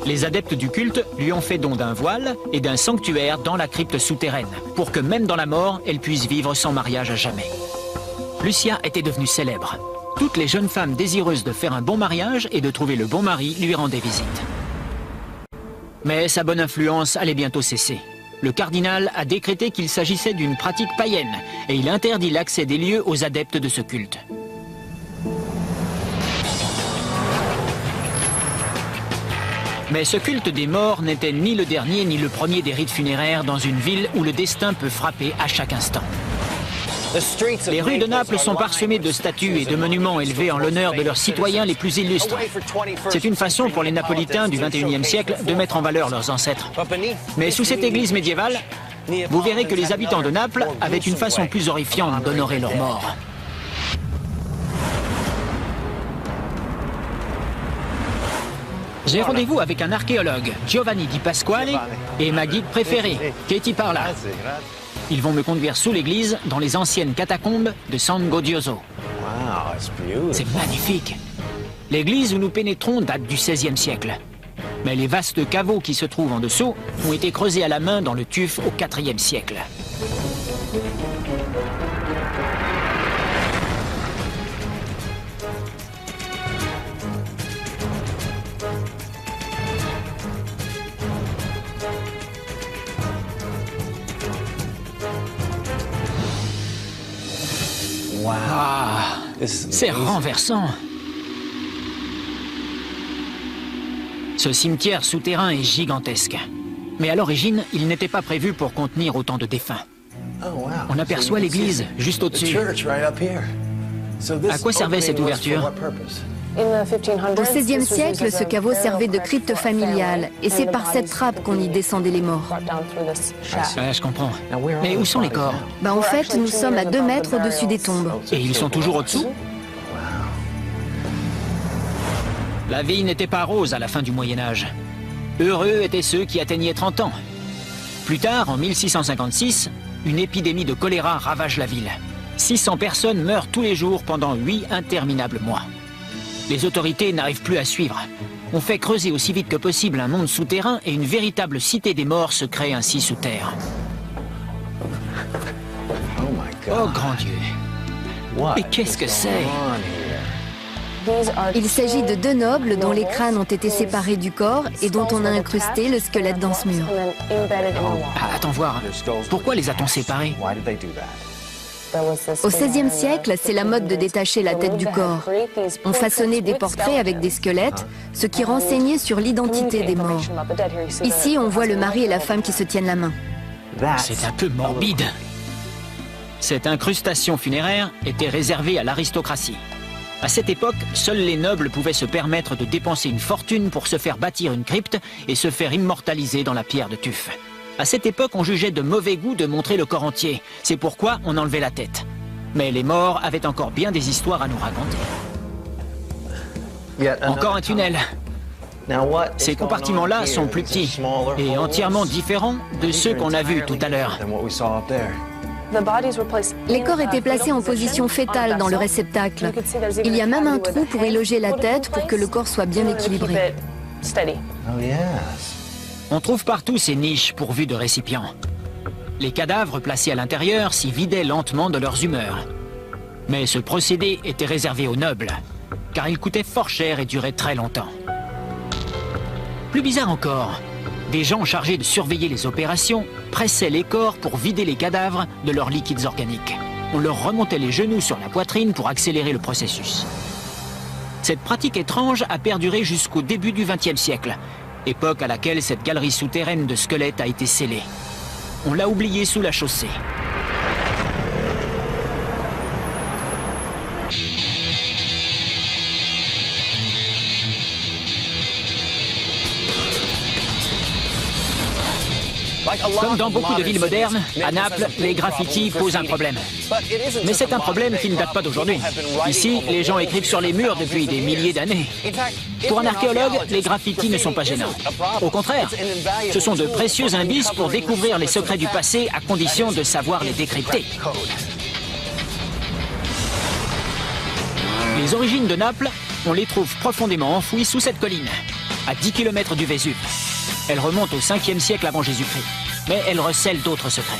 Les adeptes du culte lui ont fait don d'un voile et d'un sanctuaire dans la crypte souterraine, pour que même dans la mort, elle puisse vivre sans mariage à jamais. Lucia était devenue célèbre. Toutes les jeunes femmes désireuses de faire un bon mariage et de trouver le bon mari lui rendaient visite. Mais sa bonne influence allait bientôt cesser. Le cardinal a décrété qu'il s'agissait d'une pratique païenne et il interdit l'accès des lieux aux adeptes de ce culte. Mais ce culte des morts n'était ni le dernier ni le premier des rites funéraires dans une ville où le destin peut frapper à chaque instant. Les rues de Naples sont parsemées de statues et de monuments élevés en l'honneur de leurs citoyens les plus illustres. C'est une façon pour les Napolitains du XXIe siècle de mettre en valeur leurs ancêtres. Mais sous cette église médiévale, vous verrez que les habitants de Naples avaient une façon plus horrifiante d'honorer leurs morts. J'ai rendez-vous avec un archéologue, Giovanni Di Pasquale, et ma guide préférée, Katie Parla. Ils vont me conduire sous l'église, dans les anciennes catacombes de San Godioso. C'est magnifique. L'église où nous pénétrons date du XVIe siècle. Mais les vastes caveaux qui se trouvent en dessous ont été creusés à la main dans le tuf au IVe siècle. Ah, c'est renversant. Ce cimetière souterrain est gigantesque. Mais à l'origine, il n'était pas prévu pour contenir autant de défunts. On aperçoit l'église juste au-dessus. À quoi servait cette ouverture? Au XVIe siècle, ce caveau servait de crypte familiale, et c'est par cette trappe qu'on y descendait les morts. Je comprends. Mais où sont les corps? En fait, nous sommes à 2 mètres au-dessus des tombes. Et ils sont toujours au-dessous? La vie n'était pas rose à la fin du Moyen-Âge. Heureux étaient ceux qui atteignaient 30 ans. Plus tard, en 1656, une épidémie de choléra ravage la ville. 600 personnes meurent tous les jours pendant 8 interminables mois. Les autorités n'arrivent plus à suivre. On fait creuser aussi vite que possible un monde souterrain et une véritable cité des morts se crée ainsi sous terre. Oh grand Dieu! Et qu'est-ce que c'est? Il s'agit de 2 nobles dont les crânes ont été séparés du corps et dont on a incrusté le squelette dans ce mur. Ah, attends voir. Pourquoi les a-t-on séparés? Au XVIe siècle, c'est la mode de détacher la tête du corps. On façonnait des portraits avec des squelettes, ce qui renseignait sur l'identité des morts. Ici, on voit le mari et la femme qui se tiennent la main. C'est un peu morbide. Cette incrustation funéraire était réservée à l'aristocratie. À cette époque, seuls les nobles pouvaient se permettre de dépenser une fortune pour se faire bâtir une crypte et se faire immortaliser dans la pierre de tuf. À cette époque, on jugeait de mauvais goût de montrer le corps entier. C'est pourquoi on enlevait la tête. Mais les morts avaient encore bien des histoires à nous raconter. Encore un tunnel. Ces compartiments-là sont plus petits et entièrement différents de ceux qu'on a vus tout à l'heure. Les corps étaient placés en position fétale dans le réceptacle. Il y a même un trou pour y loger la tête pour que le corps soit bien équilibré. On trouve partout ces niches pourvues de récipients. Les cadavres placés à l'intérieur s'y vidaient lentement de leurs humeurs. Mais ce procédé était réservé aux nobles, car il coûtait fort cher et durait très longtemps. Plus bizarre encore, des gens chargés de surveiller les opérations pressaient les corps pour vider les cadavres de leurs liquides organiques. On leur remontait les genoux sur la poitrine pour accélérer le processus. Cette pratique étrange a perduré jusqu'au début du XXe siècle, époque à laquelle cette galerie souterraine de squelettes a été scellée. On l'a oubliée sous la chaussée. Comme dans beaucoup de villes modernes, à Naples, les graffitis posent un problème. Mais c'est un problème qui ne date pas d'aujourd'hui. Ici, les gens écrivent sur les murs depuis des milliers d'années. Pour un archéologue, les graffitis ne sont pas gênants. Au contraire, ce sont de précieux indices pour découvrir les secrets du passé à condition de savoir les décrypter. Les origines de Naples, on les trouve profondément enfouies sous cette colline, à 10 km du Vésuve. Elle remonte au 5e siècle avant Jésus-Christ, mais elle recèle d'autres secrets.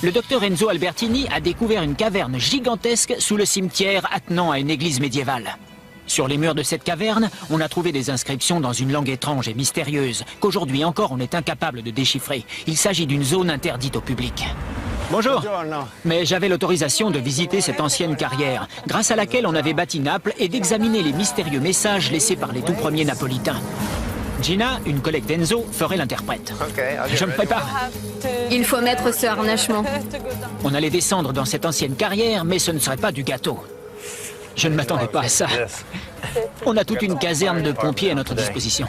Le docteur Enzo Albertini a découvert une caverne gigantesque sous le cimetière attenant à une église médiévale. Sur les murs de cette caverne, on a trouvé des inscriptions dans une langue étrange et mystérieuse qu'aujourd'hui encore on est incapable de déchiffrer. Il s'agit d'une zone interdite au public. Bonjour, mais j'avais l'autorisation de visiter cette ancienne carrière, grâce à laquelle on avait bâti Naples et d'examiner les mystérieux messages laissés par les tout premiers Napolitains. Gina, une collègue d'Enzo, ferait l'interprète. Je me prépare. Il faut mettre ce harnachement. On allait descendre dans cette ancienne carrière, mais ce ne serait pas du gâteau. Je ne m'attendais pas à ça. On a toute une caserne de pompiers à notre disposition.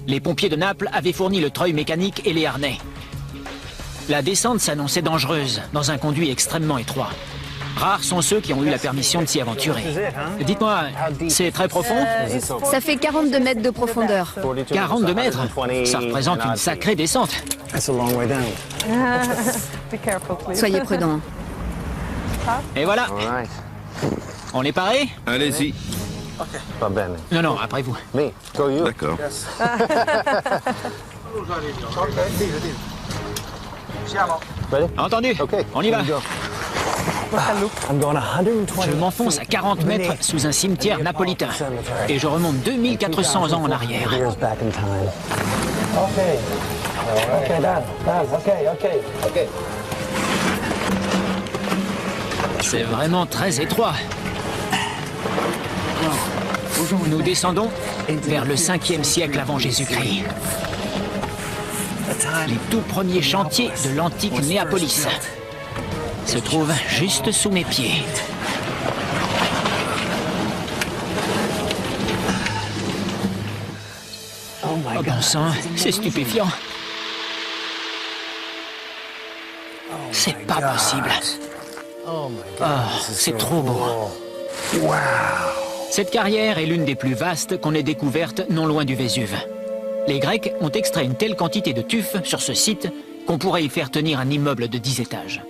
Les pompiers de Naples avaient fourni le treuil mécanique et les harnais. La descente s'annonçait dangereuse, dans un conduit extrêmement étroit. Rares sont ceux qui ont eu la permission de s'y aventurer. Dites-moi, c'est très profond? Ça fait 42 mètres de profondeur. 42 mètres? Ça représente une sacrée descente. Soyez prudents. Et voilà. On est paré? Allez-y. Non, non, après vous. D'accord. Entendu? On y va. Je m'enfonce à 40 mètres sous un cimetière napolitain et je remonte 2400 ans en arrière. C'est vraiment très étroit. Nous descendons vers le 5e siècle avant Jésus-Christ. Les tout premiers chantiers de l'antique Néapolis se trouvent juste sous mes pieds. Oh bon sang, c'est stupéfiant. C'est pas possible. Oh, c'est trop beau. Cette carrière est l'une des plus vastes qu'on ait découvertes non loin du Vésuve. Les Grecs ont extrait une telle quantité de tuf sur ce site qu'on pourrait y faire tenir un immeuble de 10 étages.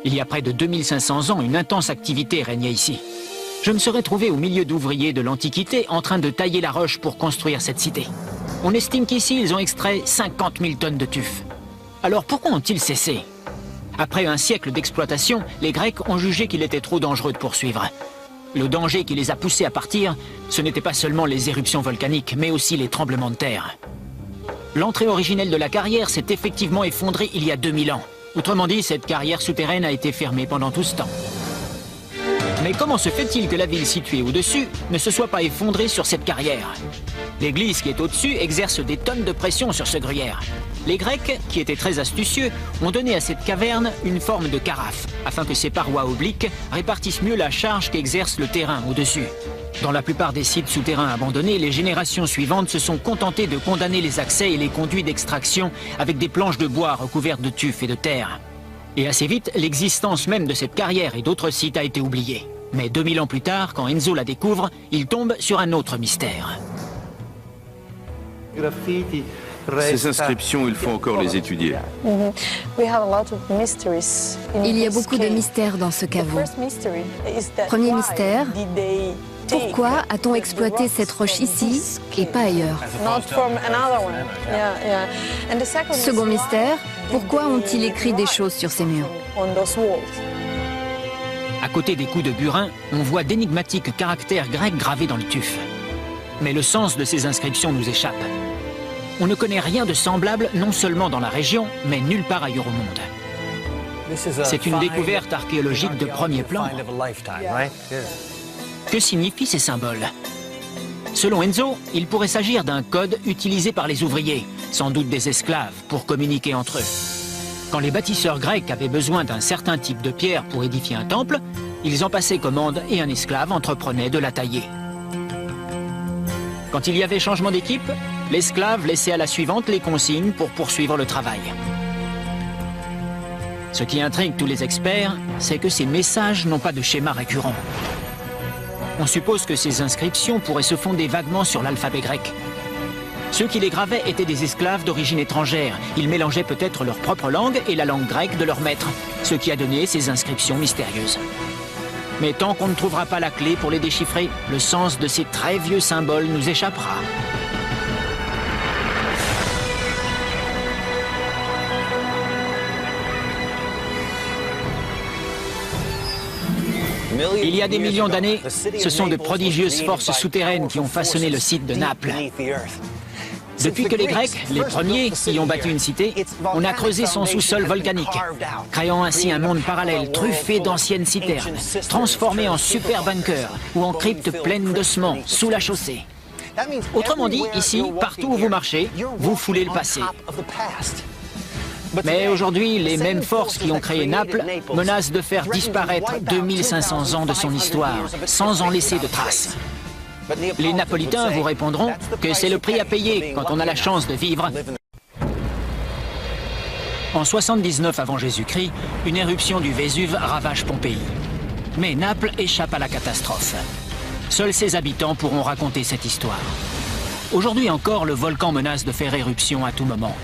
Il y a près de 2500 ans, une intense activité régnait ici. Je me serais trouvé au milieu d'ouvriers de l'Antiquité en train de tailler la roche pour construire cette cité. On estime qu'ici, ils ont extrait 50 000 tonnes de tuf. Alors pourquoi ont-ils cessé? Après un siècle d'exploitation, les Grecs ont jugé qu'il était trop dangereux de poursuivre. Le danger qui les a poussés à partir, ce n'était pas seulement les éruptions volcaniques, mais aussi les tremblements de terre. L'entrée originelle de la carrière s'est effectivement effondrée il y a 2000 ans. Autrement dit, cette carrière souterraine a été fermée pendant tout ce temps. Mais comment se fait-il que la ville située au-dessus ne se soit pas effondrée sur cette carrière? L'église qui est au-dessus exerce des tonnes de pression sur ce gruyère. Les Grecs, qui étaient très astucieux, ont donné à cette caverne une forme de carafe, afin que ses parois obliques répartissent mieux la charge qu'exerce le terrain au-dessus. Dans la plupart des sites souterrains abandonnés, les générations suivantes se sont contentées de condamner les accès et les conduits d'extraction avec des planches de bois recouvertes de tuf et de terre. Et assez vite, l'existence même de cette carrière et d'autres sites a été oubliée. Mais 2000 ans plus tard, quand Enzo la découvre, il tombe sur un autre mystère. Ces inscriptions, il faut encore les étudier. Il y a beaucoup de mystères dans ce caveau. Premier mystère, pourquoi a-t-on exploité cette roche ici et pas ailleurs? Second mystère, pourquoi ont-ils écrit des choses sur ces murs? À côté des coups de burin, on voit d'énigmatiques caractères grecs gravés dans le tuf. Mais le sens de ces inscriptions nous échappe. On ne connaît rien de semblable non seulement dans la région, mais nulle part ailleurs au monde. C'est une découverte archéologique de premier plan. Que signifient ces symboles? Selon Enzo, il pourrait s'agir d'un code utilisé par les ouvriers, sans doute des esclaves, pour communiquer entre eux. Quand les bâtisseurs grecs avaient besoin d'un certain type de pierre pour édifier un temple, ils en passaient commande et un esclave entreprenait de la tailler. Quand il y avait changement d'équipe, l'esclave laissait à la suivante les consignes pour poursuivre le travail. Ce qui intrigue tous les experts, c'est que ces messages n'ont pas de schéma récurrent. On suppose que ces inscriptions pourraient se fonder vaguement sur l'alphabet grec. Ceux qui les gravaient étaient des esclaves d'origine étrangère. Ils mélangeaient peut-être leur propre langue et la langue grecque de leur maître, ce qui a donné ces inscriptions mystérieuses. Mais tant qu'on ne trouvera pas la clé pour les déchiffrer, le sens de ces très vieux symboles nous échappera. Il y a des millions d'années, ce sont de prodigieuses forces souterraines qui ont façonné le site de Naples. Depuis que les Grecs, les premiers, y ont bâti une cité, on a creusé son sous-sol volcanique, créant ainsi un monde parallèle truffé d'anciennes citernes, transformé en super bunkers ou en cryptes pleines d'ossements sous la chaussée. Autrement dit, ici, partout où vous marchez, vous foulez le passé. Mais aujourd'hui, les mêmes forces qui ont créé Naples menacent de faire disparaître 2500 ans de son histoire, sans en laisser de traces. Les Napolitains vous répondront que c'est le prix à payer quand on a la chance de vivre. En 79 avant Jésus-Christ, une éruption du Vésuve ravage Pompéi. Mais Naples échappe à la catastrophe. Seuls ses habitants pourront raconter cette histoire. Aujourd'hui encore, le volcan menace de faire éruption à tout moment.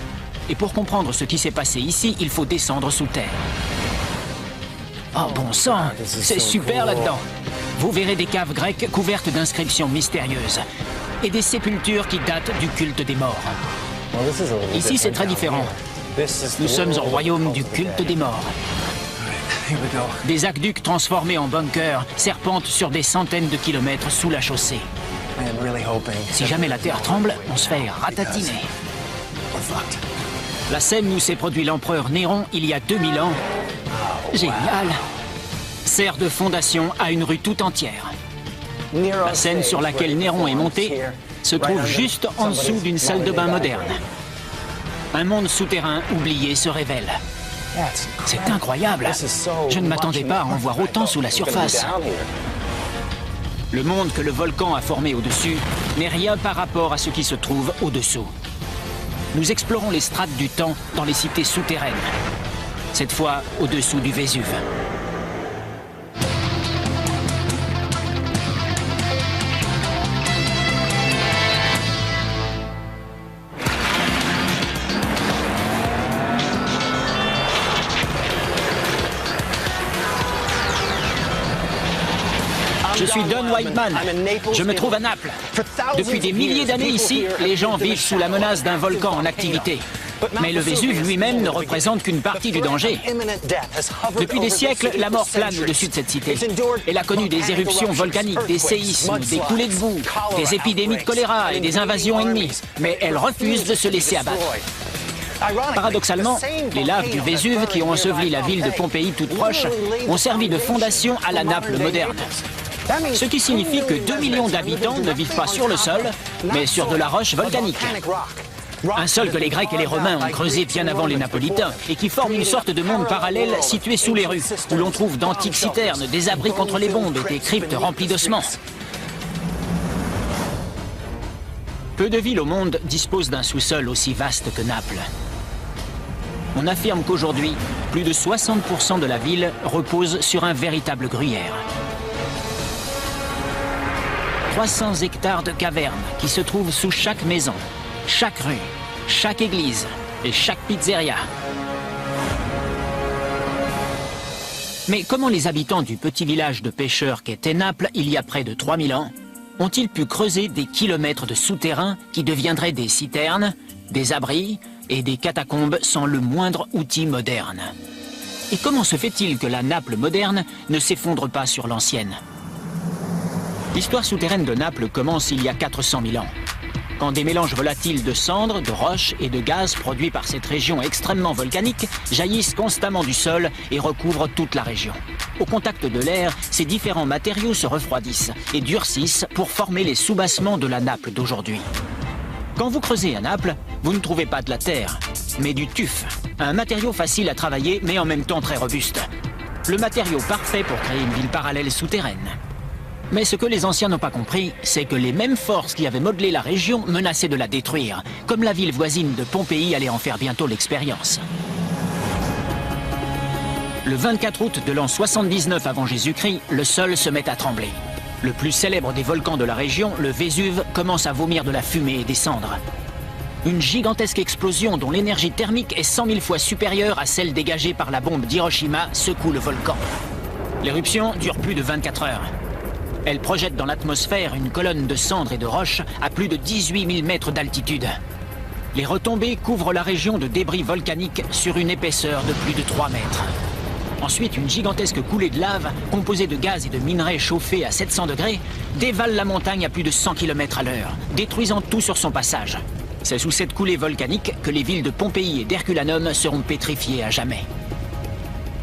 Et pour comprendre ce qui s'est passé ici, il faut descendre sous terre. Oh bon sang, c'est super là-dedans. Vous verrez des caves grecques couvertes d'inscriptions mystérieuses et des sépultures qui datent du culte des morts. Ici, c'est très différent. Nous sommes au royaume du culte des morts. Des aqueducs transformés en bunkers serpentent sur des centaines de kilomètres sous la chaussée. Si jamais la terre tremble, on se fait ratatiner. La scène où s'est produit l'empereur Néron il y a 2000 ans, génial, sert de fondation à une rue tout entière. La scène sur laquelle Néron est monté se trouve juste en dessous d'une salle de bain moderne. Un monde souterrain oublié se révèle. C'est incroyable. Je ne m'attendais pas à en voir autant sous la surface. Le monde que le volcan a formé au-dessus n'est rien par rapport à ce qui se trouve au-dessous. Nous explorons les strates du temps dans les cités souterraines. Cette fois au-dessous du Vésuve. Je suis Don Whiteman. Je me trouve à Naples. Depuis des milliers d'années ici, les gens vivent sous la menace d'un volcan en activité. Mais le Vésuve lui-même ne représente qu'une partie du danger. Depuis des siècles, la mort plane au-dessus de cette cité. Elle a connu des éruptions volcaniques, des séismes, des coulées de boue, des épidémies de choléra et des invasions ennemies. Mais elle refuse de se laisser abattre. Paradoxalement, les laves du Vésuve qui ont enseveli la ville de Pompéi toute proche ont servi de fondation à la Naples moderne. Ce qui signifie que 2 millions d'habitants ne vivent pas sur le sol, mais sur de la roche volcanique. Un sol que les Grecs et les Romains ont creusé bien avant les Napolitains et qui forme une sorte de monde parallèle situé sous les rues, où l'on trouve d'antiques citernes, des abris contre les bombes et des cryptes remplies d'ossements. Peu de villes au monde disposent d'un sous-sol aussi vaste que Naples. On affirme qu'aujourd'hui, plus de 60% de la ville repose sur un véritable gruyère. 300 hectares de cavernes qui se trouvent sous chaque maison, chaque rue, chaque église et chaque pizzeria. Mais comment les habitants du petit village de pêcheurs qu'était Naples il y a près de 3000 ans ont-ils pu creuser des kilomètres de souterrains qui deviendraient des citernes, des abris et des catacombes sans le moindre outil moderne? Et comment se fait-il que la Naples moderne ne s'effondre pas sur l'ancienne? L'histoire souterraine de Naples commence il y a 400 000 ans, quand des mélanges volatiles de cendres, de roches et de gaz produits par cette région extrêmement volcanique jaillissent constamment du sol et recouvrent toute la région. Au contact de l'air, ces différents matériaux se refroidissent et durcissent pour former les soubassements de la Naples d'aujourd'hui. Quand vous creusez à Naples, vous ne trouvez pas de la terre, mais du tuf, un matériau facile à travailler mais en même temps très robuste. Le matériau parfait pour créer une ville parallèle souterraine. Mais ce que les anciens n'ont pas compris, c'est que les mêmes forces qui avaient modelé la région menaçaient de la détruire, comme la ville voisine de Pompéi allait en faire bientôt l'expérience. Le 24 août de l'an 79 avant Jésus-Christ, le sol se met à trembler. Le plus célèbre des volcans de la région, le Vésuve, commence à vomir de la fumée et des cendres. Une gigantesque explosion dont l'énergie thermique est 100 000 fois supérieure à celle dégagée par la bombe d'Hiroshima secoue le volcan. L'éruption dure plus de 24 heures. Elle projette dans l'atmosphère une colonne de cendres et de roches à plus de 18 000 mètres d'altitude. Les retombées couvrent la région de débris volcaniques sur une épaisseur de plus de 3 mètres. Ensuite, une gigantesque coulée de lave, composée de gaz et de minerais chauffés à 700 degrés, dévale la montagne à plus de 100 km à l'heure, détruisant tout sur son passage. C'est sous cette coulée volcanique que les villes de Pompéi et d'Herculanum seront pétrifiées à jamais.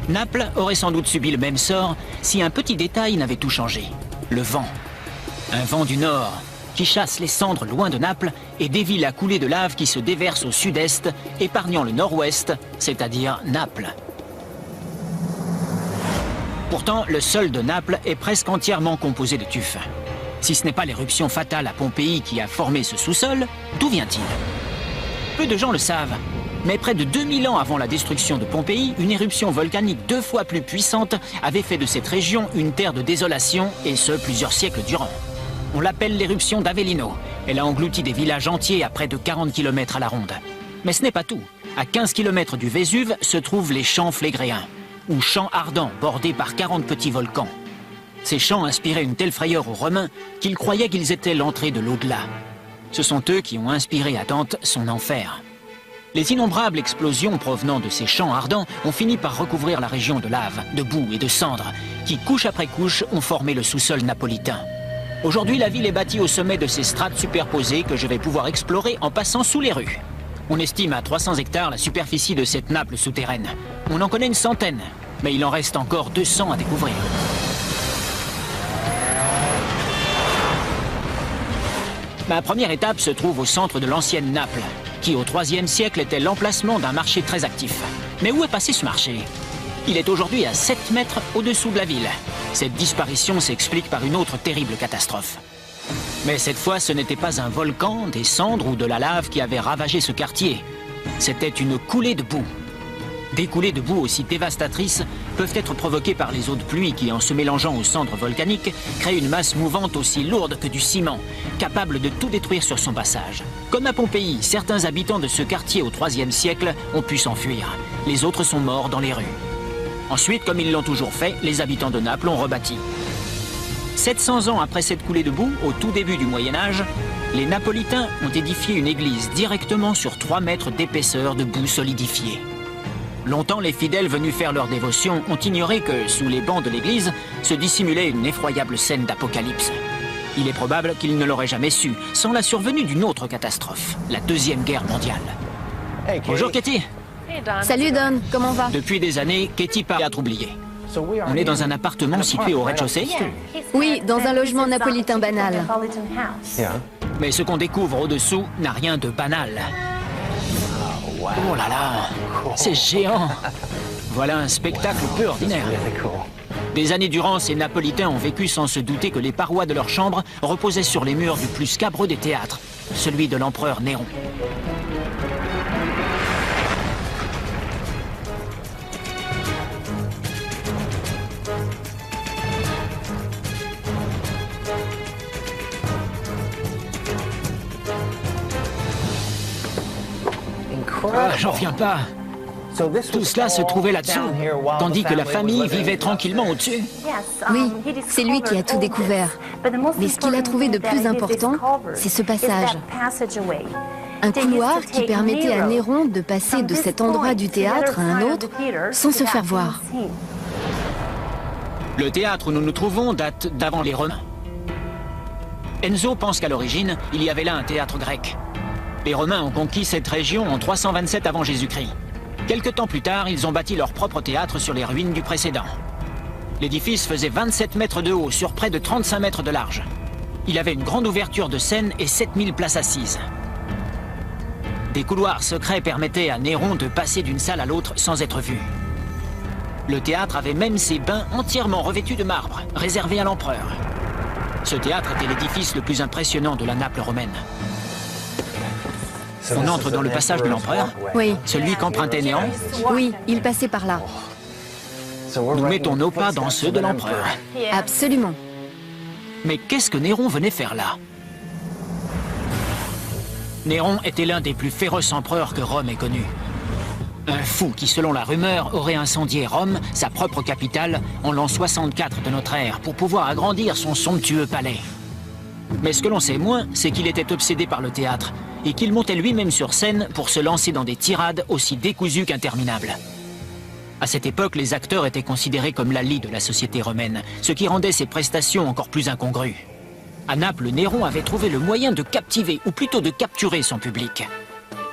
Naples aurait sans doute subi le même sort si un petit détail n'avait tout changé. Le vent. Un vent du nord qui chasse les cendres loin de Naples et dévie la coulée de lave qui se déverse au sud-est, épargnant le nord-ouest, c'est-à-dire Naples. Pourtant, le sol de Naples est presque entièrement composé de tuf. Si ce n'est pas l'éruption fatale à Pompéi qui a formé ce sous-sol, d'où vient-il? Peu de gens le savent, mais près de 2000 ans avant la destruction de Pompéi, une éruption volcanique 2 fois plus puissante avait fait de cette région une terre de désolation, et ce, plusieurs siècles durant. On l'appelle l'éruption d'Avellino. Elle a englouti des villages entiers à près de 40 km à la ronde. Mais ce n'est pas tout. À 15 km du Vésuve se trouvent les champs Flégréens, ou champs ardents bordés par 40 petits volcans. Ces champs inspiraient une telle frayeur aux Romains qu'ils croyaient qu'ils étaient l'entrée de l'au-delà. Ce sont eux qui ont inspiré à Dante son enfer. Les innombrables explosions provenant de ces champs ardents ont fini par recouvrir la région de lave, de boue et de cendres, qui couche après couche ont formé le sous-sol napolitain. Aujourd'hui, la ville est bâtie au sommet de ces strates superposées que je vais pouvoir explorer en passant sous les rues. On estime à 300 hectares la superficie de cette Naples souterraine. On en connaît une centaine, mais il en reste encore 200 à découvrir. Ma première étape se trouve au centre de l'ancienne Naples, qui au IIIe siècle était l'emplacement d'un marché très actif. Mais où est passé ce marché? Il est aujourd'hui à 7 mètres au-dessous de la ville. Cette disparition s'explique par une autre terrible catastrophe. Mais cette fois, ce n'était pas un volcan, des cendres ou de la lave qui avaient ravagé ce quartier. C'était une coulée de boue. Des coulées de boue aussi dévastatrices peuvent être provoquées par les eaux de pluie qui, en se mélangeant aux cendres volcaniques, créent une masse mouvante aussi lourde que du ciment, capable de tout détruire sur son passage. Comme à Pompéi, certains habitants de ce quartier au IIIe siècle ont pu s'enfuir. Les autres sont morts dans les rues. Ensuite, comme ils l'ont toujours fait, les habitants de Naples ont rebâti. 700 ans après cette coulée de boue, au tout début du Moyen-Âge, les Napolitains ont édifié une église directement sur 3 mètres d'épaisseur de boue solidifiée. Longtemps, les fidèles venus faire leur dévotion ont ignoré que, sous les bancs de l'église, se dissimulait une effroyable scène d'apocalypse. Il est probable qu'ils ne l'auraient jamais su, sans la survenue d'une autre catastrophe, la Deuxième Guerre mondiale. Bonjour Katie. Salut Don, comment va? Depuis des années, Katie part à oublié. On est dans un appartement situé au rez-de-chaussée. Oui, dans un logement napolitain banal. Mais ce qu'on découvre au-dessous n'a rien de banal. Oh là là, c'est géant. Voilà un spectacle peu ordinaire. Des années durant, ces Napolitains ont vécu sans se douter que les parois de leur chambre reposaient sur les murs du plus scabreux des théâtres, celui de l'empereur Néron. Ah, j'en reviens pas. Tout cela se trouvait là-dessous, tandis que la famille vivait tranquillement au-dessus. Oui, c'est lui qui a tout découvert. Mais ce qu'il a trouvé de plus important, c'est ce passage. Un couloir qui permettait à Néron de passer de cet endroit du théâtre à un autre sans se faire voir. Le théâtre où nous nous trouvons date d'avant les Romains. Enzo pense qu'à l'origine, il y avait là un théâtre grec. Les Romains ont conquis cette région en 327 avant Jésus-Christ. Quelque temps plus tard, ils ont bâti leur propre théâtre sur les ruines du précédent. L'édifice faisait 27 mètres de haut sur près de 35 mètres de large. Il avait une grande ouverture de scène et 7000 places assises. Des couloirs secrets permettaient à Néron de passer d'une salle à l'autre sans être vu. Le théâtre avait même ses bains entièrement revêtus de marbre, réservés à l'empereur. Ce théâtre était l'édifice le plus impressionnant de la Naples romaine. On entre dans le passage de l'empereur? Oui. Celui qu'empruntait Néron? Oui, il passait par là. Nous mettons nos pas dans ceux de l'empereur. Absolument. Mais qu'est-ce que Néron venait faire là? Néron était l'un des plus féroces empereurs que Rome ait connu. Un fou qui, selon la rumeur, aurait incendié Rome, sa propre capitale, en l'an 64 de notre ère, pour pouvoir agrandir son somptueux palais. Mais ce que l'on sait moins, c'est qu'il était obsédé par le théâtre, et qu'il montait lui-même sur scène pour se lancer dans des tirades aussi décousues qu'interminables. À cette époque, les acteurs étaient considérés comme la lie de la société romaine, ce qui rendait ses prestations encore plus incongrues. À Naples, Néron avait trouvé le moyen de captiver, ou plutôt de capturer son public.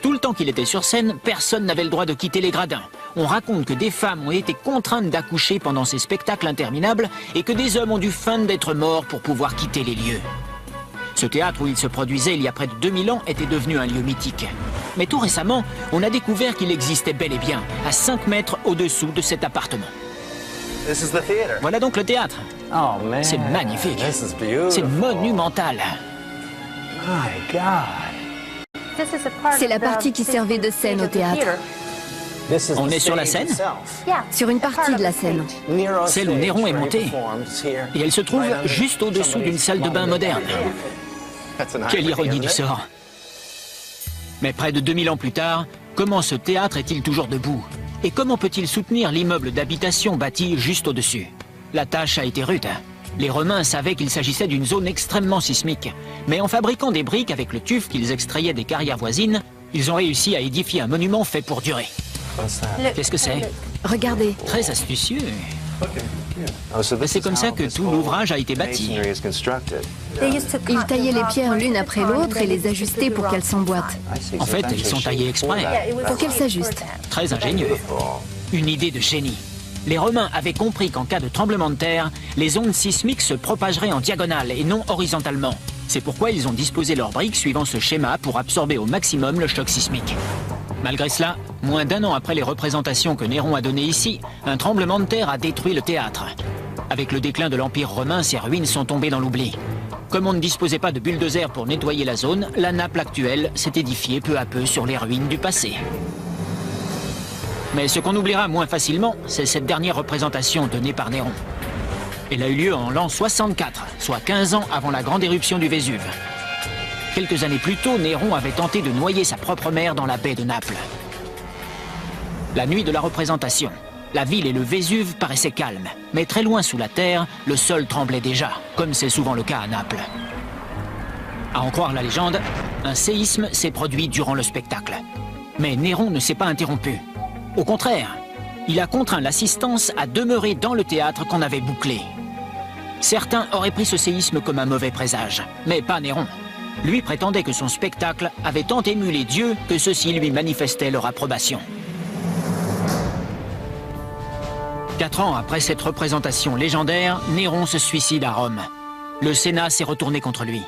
Tout le temps qu'il était sur scène, personne n'avait le droit de quitter les gradins. On raconte que des femmes ont été contraintes d'accoucher pendant ces spectacles interminables et que des hommes ont dû feindre d'être morts pour pouvoir quitter les lieux. Ce théâtre où il se produisait il y a près de 2000 ans était devenu un lieu mythique. Mais tout récemment, on a découvert qu'il existait bel et bien, à 5 mètres au-dessous de cet appartement. Voilà donc le théâtre. C'est magnifique. C'est monumental. C'est la partie qui servait de scène au théâtre. On est sur la scène? Sur une partie de la scène. Celle où Néron est monté. Et elle se trouve juste au-dessous d'une salle de bain moderne. Quelle ironie du sort. Mais près de 2000 ans plus tard, comment ce théâtre est-il toujours debout? Et comment peut-il soutenir l'immeuble d'habitation bâti juste au-dessus? La tâche a été rude. Les Romains savaient qu'il s'agissait d'une zone extrêmement sismique. Mais en fabriquant des briques avec le tuf qu'ils extrayaient des carrières voisines, ils ont réussi à édifier un monument fait pour durer. Qu'est-ce que c'est? Regardez. Très astucieux. C'est comme ça que tout l'ouvrage a été bâti. Ils taillaient les pierres l'une après l'autre et les ajustaient pour qu'elles s'emboîtent. En fait, elles sont taillées exprès. Pour qu'elles s'ajustent. Très ingénieux. Une idée de génie. Les Romains avaient compris qu'en cas de tremblement de terre, les ondes sismiques se propageraient en diagonale et non horizontalement. C'est pourquoi ils ont disposé leurs briques suivant ce schéma pour absorber au maximum le choc sismique. Malgré cela, moins d'un an après les représentations que Néron a données ici, un tremblement de terre a détruit le théâtre. Avec le déclin de l'Empire romain, ces ruines sont tombées dans l'oubli. Comme on ne disposait pas de bulldozer pour nettoyer la zone, la Naples actuelle s'est édifiée peu à peu sur les ruines du passé. Mais ce qu'on oubliera moins facilement, c'est cette dernière représentation donnée par Néron. Elle a eu lieu en l'an 64, soit 15 ans avant la grande éruption du Vésuve. Quelques années plus tôt, Néron avait tenté de noyer sa propre mère dans la baie de Naples. La nuit de la représentation, La ville et le Vésuve paraissaient calmes, mais très loin sous la terre, le sol tremblait déjà, comme c'est souvent le cas à Naples. À en croire la légende, un séisme s'est produit durant le spectacle. Mais Néron ne s'est pas interrompu. Au contraire, il a contraint l'assistance à demeurer dans le théâtre qu'on avait bouclé. Certains auraient pris ce séisme comme un mauvais présage, mais pas Néron. Lui prétendait que son spectacle avait tant ému les dieux que ceux-ci lui manifestaient leur approbation. 4 ans après cette représentation légendaire, Néron se suicide à Rome. Le Sénat s'est retourné contre lui.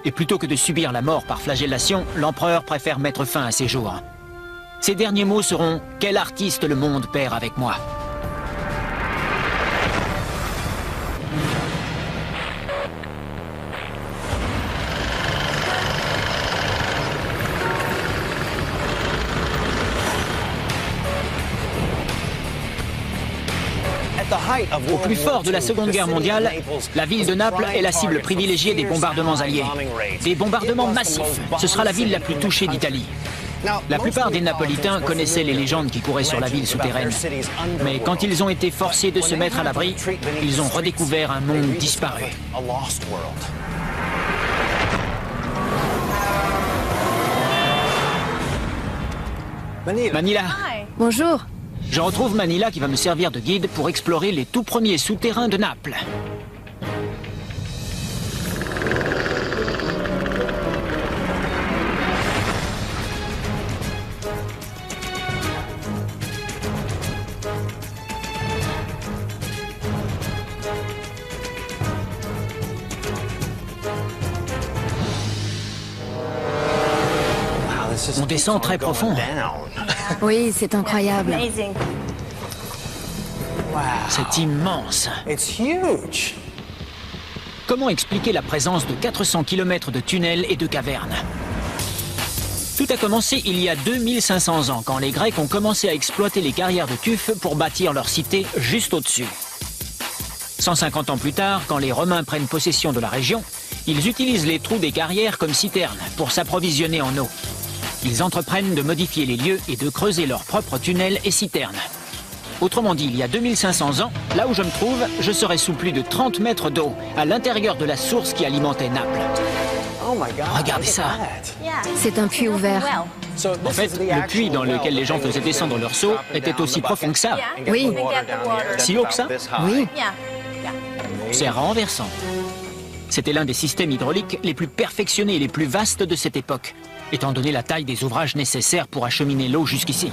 Et plutôt que de subir la mort par flagellation, l'empereur préfère mettre fin à ses jours. Ses derniers mots seront « Quel artiste le monde perd avec moi ?» Au plus fort de la Seconde Guerre mondiale, la ville de Naples est la cible privilégiée des bombardements alliés. Des bombardements massifs. Ce sera la ville la plus touchée d'Italie. La plupart des Napolitains connaissaient les légendes qui couraient sur la ville souterraine. Mais quand ils ont été forcés de se mettre à l'abri, ils ont redécouvert un monde disparu. Manila. Bonjour. Je retrouve Manila qui va me servir de guide pour explorer les tout premiers souterrains de Naples. On descend très profond. Oui, c'est incroyable. C'est immense. Comment expliquer la présence de 400 km de tunnels et de cavernes? Tout a commencé il y a 2500 ans, quand les Grecs ont commencé à exploiter les carrières de tuf pour bâtir leur cité juste au-dessus. 150 ans plus tard, quand les Romains prennent possession de la région, ils utilisent les trous des carrières comme citernes pour s'approvisionner en eau. Ils entreprennent de modifier les lieux et de creuser leurs propres tunnels et citernes. Autrement dit, il y a 2500 ans, là où je me trouve, je serais sous plus de 30 mètres d'eau, à l'intérieur de la source qui alimentait Naples. Regardez ça. C'est un puits ouvert. En fait, le puits dans lequel les gens faisaient descendre leur seau était aussi profond que ça. Oui. Si haut que ça? Oui. C'est renversant. C'était l'un des systèmes hydrauliques les plus perfectionnés et les plus vastes de cette époque, étant donné la taille des ouvrages nécessaires pour acheminer l'eau jusqu'ici.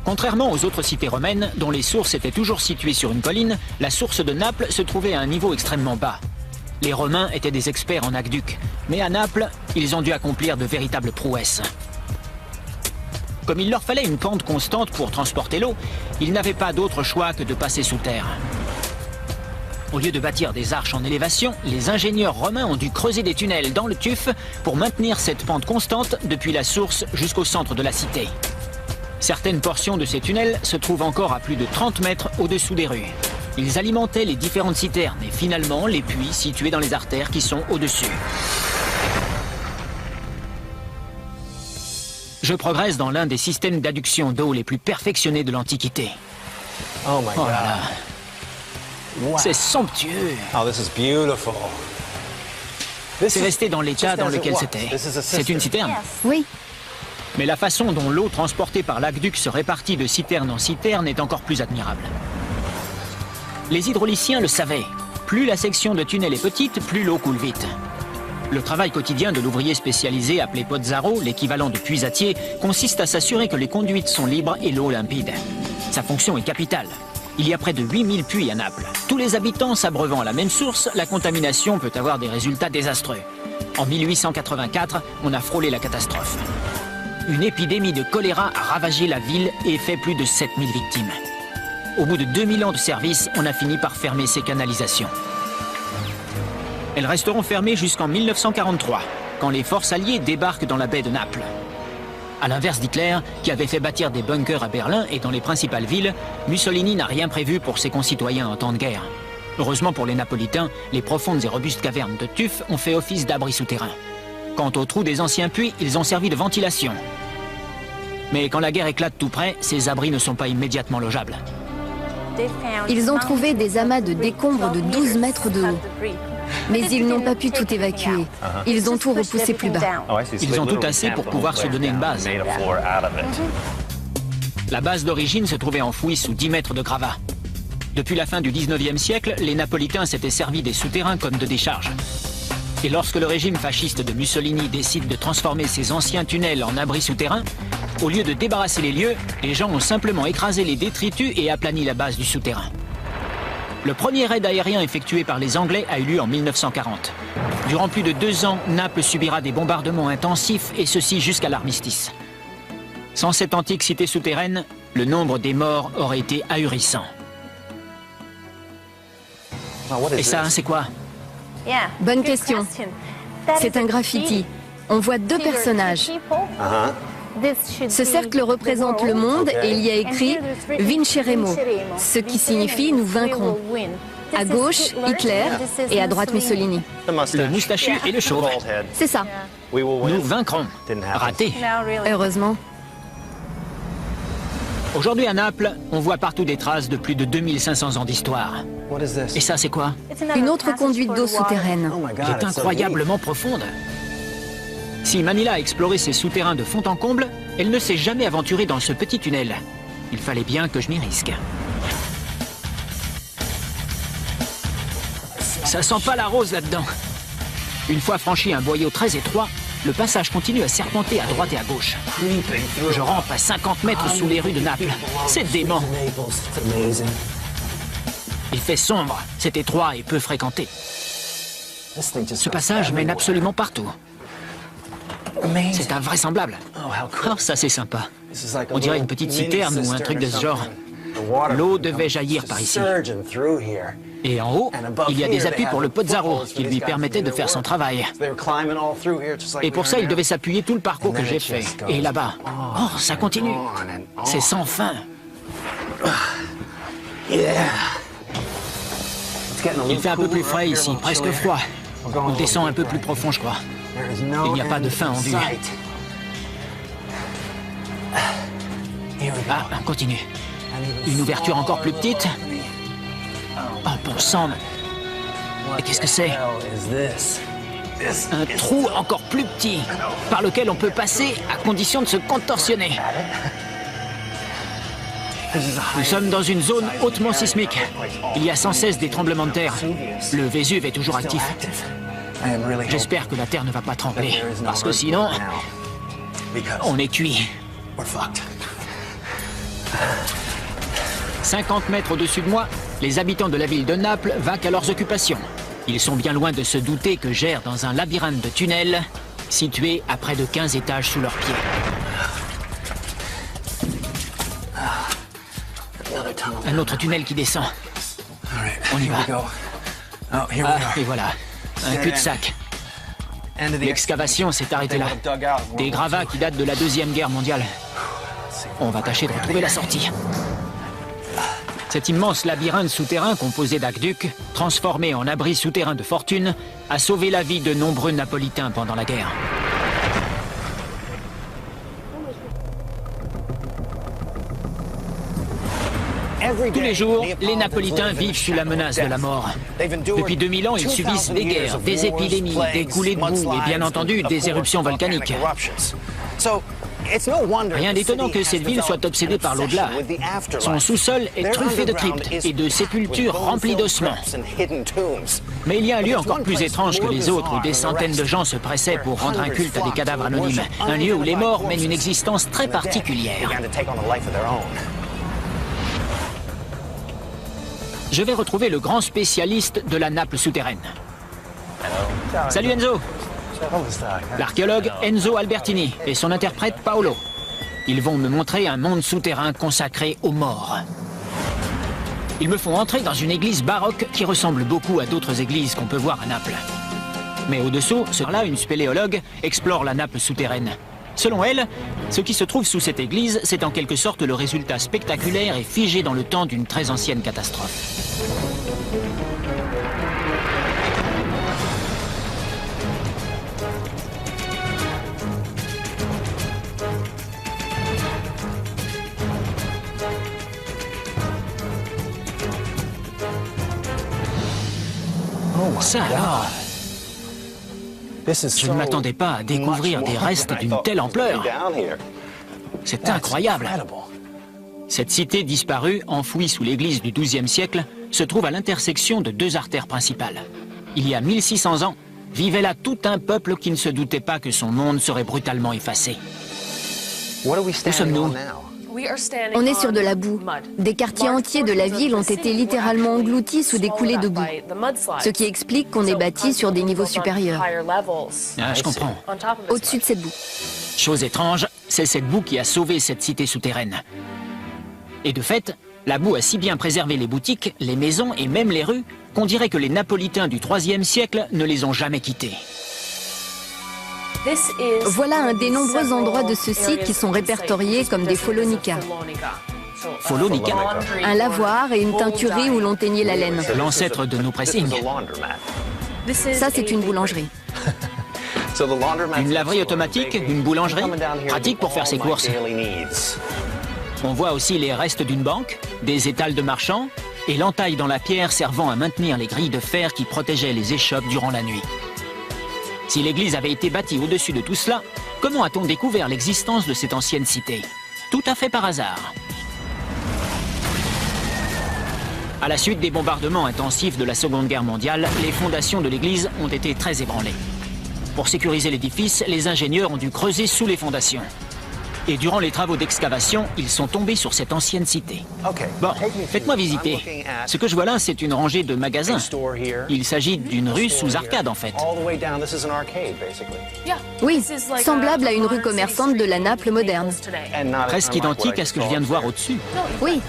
Contrairement aux autres cités romaines, dont les sources étaient toujours situées sur une colline, la source de Naples se trouvait à un niveau extrêmement bas. Les Romains étaient des experts en aqueducs, mais à Naples, ils ont dû accomplir de véritables prouesses. Comme il leur fallait une pente constante pour transporter l'eau, ils n'avaient pas d'autre choix que de passer sous terre. Au lieu de bâtir des arches en élévation, les ingénieurs romains ont dû creuser des tunnels dans le tuf pour maintenir cette pente constante depuis la source jusqu'au centre de la cité. Certaines portions de ces tunnels se trouvent encore à plus de 30 mètres au-dessous des rues. Ils alimentaient les différentes citernes et finalement les puits situés dans les artères qui sont au-dessus. Je progresse dans l'un des systèmes d'adduction d'eau les plus perfectionnés de l'Antiquité. Oh my God. Oh là là. Wow. C'est somptueux. Oh, this is beautiful. C'est resté dans l'état dans lequel c'était. C'est une citerne. Oui. Mais la façon dont l'eau transportée par l'aqueduc se répartit de citerne en citerne est encore plus admirable. Les hydrauliciens le savaient. Plus la section de tunnel est petite, plus l'eau coule vite. Le travail quotidien de l'ouvrier spécialisé appelé pozzaro, l'équivalent de puisatier, consiste à s'assurer que les conduites sont libres et l'eau limpide. Sa fonction est capitale. Il y a près de 8000 puits à Naples. Tous les habitants s'abreuvant à la même source, la contamination peut avoir des résultats désastreux. En 1884, on a frôlé la catastrophe. Une épidémie de choléra a ravagé la ville et fait plus de 7000 victimes. Au bout de 2000 ans de service, on a fini par fermer ces canalisations. Elles resteront fermées jusqu'en 1943, quand les forces alliées débarquent dans la baie de Naples. À l'inverse d'Hitler, qui avait fait bâtir des bunkers à Berlin et dans les principales villes, Mussolini n'a rien prévu pour ses concitoyens en temps de guerre. Heureusement pour les Napolitains, les profondes et robustes cavernes de tuf ont fait office d'abri souterrain. Quant aux trous des anciens puits, ils ont servi de ventilation. Mais quand la guerre éclate tout près, ces abris ne sont pas immédiatement logeables. Ils ont trouvé des amas de décombres de 12 mètres de haut. Mais ils n'ont pas pu tout évacuer. Ils ont tout repoussé plus bas. Ils ont tout tassé pour pouvoir se donner une base. La base d'origine se trouvait enfouie sous 10 mètres de gravats. Depuis la fin du 19e siècle, les Napolitains s'étaient servis des souterrains comme de décharges. Et lorsque le régime fasciste de Mussolini décide de transformer ces anciens tunnels en abris souterrains, au lieu de débarrasser les lieux, les gens ont simplement écrasé les détritus et aplani la base du souterrain. Le premier raid aérien effectué par les Anglais a eu lieu en 1940. Durant plus de 2 ans, Naples subira des bombardements intensifs, et ceci jusqu'à l'armistice. Sans cette antique cité souterraine, le nombre des morts aurait été ahurissant. Et ça, c'est quoi? Bonne question. C'est un graffiti. On voit 2 personnages. Ce cercle représente le monde et il y a écrit « Vinceremo », ce qui signifie « nous vaincrons ». À gauche, Hitler et à droite, Mussolini. Le moustachu et le chauve. C'est ça. Nous vaincrons. Raté. Heureusement. Aujourd'hui à Naples, on voit partout des traces de plus de 2500 ans d'histoire. Et ça, c'est quoi? Une autre conduite d'eau souterraine. Elle est incroyablement profonde. Si Manila a exploré ses souterrains de fond en comble, elle ne s'est jamais aventurée dans ce petit tunnel. Il fallait bien que je m'y risque. Ça sent pas la rose là-dedans. Une fois franchi un boyau très étroit, le passage continue à serpenter à droite et à gauche. Je rampe à 50 mètres sous les rues de Naples. C'est dément. Il fait sombre, c'est étroit et peu fréquenté. Ce passage mène absolument partout. C'est invraisemblable. Oh, ça c'est sympa. On dirait une petite citerne ou un truc de ce genre. L'eau devait jaillir par ici. Et en haut, il y a des appuis pour le Pozzaro qui lui permettaient de faire son travail. Et pour ça, il devait s'appuyer tout le parcours que j'ai fait. Et là-bas, oh, ça continue. C'est sans fin. Il fait un peu plus frais ici, presque froid. On descend un peu plus profond, je crois. Il n'y a pas de fin en vue. Ah, on continue. Une ouverture encore plus petite. Oh, bon sang. Et qu'est-ce que c'est? Un trou encore plus petit, par lequel on peut passer à condition de se contorsionner. Nous sommes dans une zone hautement sismique. Il y a sans cesse des tremblements de terre. Le Vésuve est toujours actif. J'espère que la terre ne va pas trembler, parce que sinon, on est cuit. 50 mètres au-dessus de moi, les habitants de la ville de Naples vaquent à leurs occupations. Ils sont bien loin de se douter que j'erre dans un labyrinthe de tunnels situé à près de 15 étages sous leurs pieds. Un autre tunnel qui descend. On y va. Ah, et voilà. Un cul-de-sac. L'excavation s'est arrêtée là. Des gravats qui datent de la Deuxième Guerre mondiale. On va tâcher de retrouver la sortie. Cet immense labyrinthe souterrain composé d'aqueducs, transformé en abri souterrain de fortune, a sauvé la vie de nombreux Napolitains pendant la guerre. Tous les jours, les Napolitains vivent sous la menace de la mort. Depuis 2000 ans, ils subissent des guerres, des épidémies, des coulées de boue et bien entendu des éruptions volcaniques. Rien d'étonnant que cette ville soit obsédée par l'au-delà. Son sous-sol est truffé de cryptes et de sépultures remplies d'ossements. Mais il y a un lieu encore plus étrange que les autres où des centaines de gens se pressaient pour rendre un culte à des cadavres anonymes. Un lieu où les morts mènent une existence très particulière. Je vais retrouver le grand spécialiste de la Naples souterraine. Salut Enzo! L'archéologue Enzo Albertini et son interprète Paolo. Ils vont me montrer un monde souterrain consacré aux morts. Ils me font entrer dans une église baroque qui ressemble beaucoup à d'autres églises qu'on peut voir à Naples. Mais au-dessous, là, une spéléologue explore la Naples souterraine. Selon elle, ce qui se trouve sous cette église, c'est en quelque sorte le résultat spectaculaire et figé dans le temps d'une très ancienne catastrophe. Ça alors, je ne m'attendais pas à découvrir des restes d'une telle ampleur. C'est incroyable. Cette cité disparue, enfouie sous l'église du XIIe siècle, se trouve à l'intersection de deux artères principales. Il y a 1600 ans, vivait là tout un peuple qui ne se doutait pas que son monde serait brutalement effacé. Où sommes-nous? On est sur de la boue. Des quartiers entiers de la ville ont été littéralement engloutis sous des coulées de boue, ce qui explique qu'on est bâti sur des niveaux supérieurs. Ah, je comprends. Au-dessus de cette boue. Chose étrange, c'est cette boue qui a sauvé cette cité souterraine. Et de fait, la boue a si bien préservé les boutiques, les maisons et même les rues qu'on dirait que les Napolitains du IIIe siècle ne les ont jamais quittées. Voilà un des nombreux endroits de ce site qui sont répertoriés comme des Follonica. Follonica, Un lavoir et une teinturerie où l'on teignait la laine. l'ancêtre de nos pressings. Ça, c'est une boulangerie. Une laverie automatique, une boulangerie, pratique pour faire ses courses. On voit aussi les restes d'une banque, des étals de marchands et l'entaille dans la pierre servant à maintenir les grilles de fer qui protégeaient les échoppes durant la nuit. Si l'église avait été bâtie au-dessus de tout cela, comment a-t-on découvert l'existence de cette ancienne cité? Tout à fait par hasard. À la suite des bombardements intensifs de la Seconde Guerre mondiale, les fondations de l'église ont été très ébranlées. Pour sécuriser l'édifice, les ingénieurs ont dû creuser sous les fondations. Et durant les travaux d'excavation, ils sont tombés sur cette ancienne cité. Bon, faites-moi visiter. Ce que je vois là, c'est une rangée de magasins. Il s'agit d'une rue sous arcade, en fait. Oui, semblable à une rue commerçante de la Naples moderne. Presque identique à ce que je viens de voir au-dessus. Oui,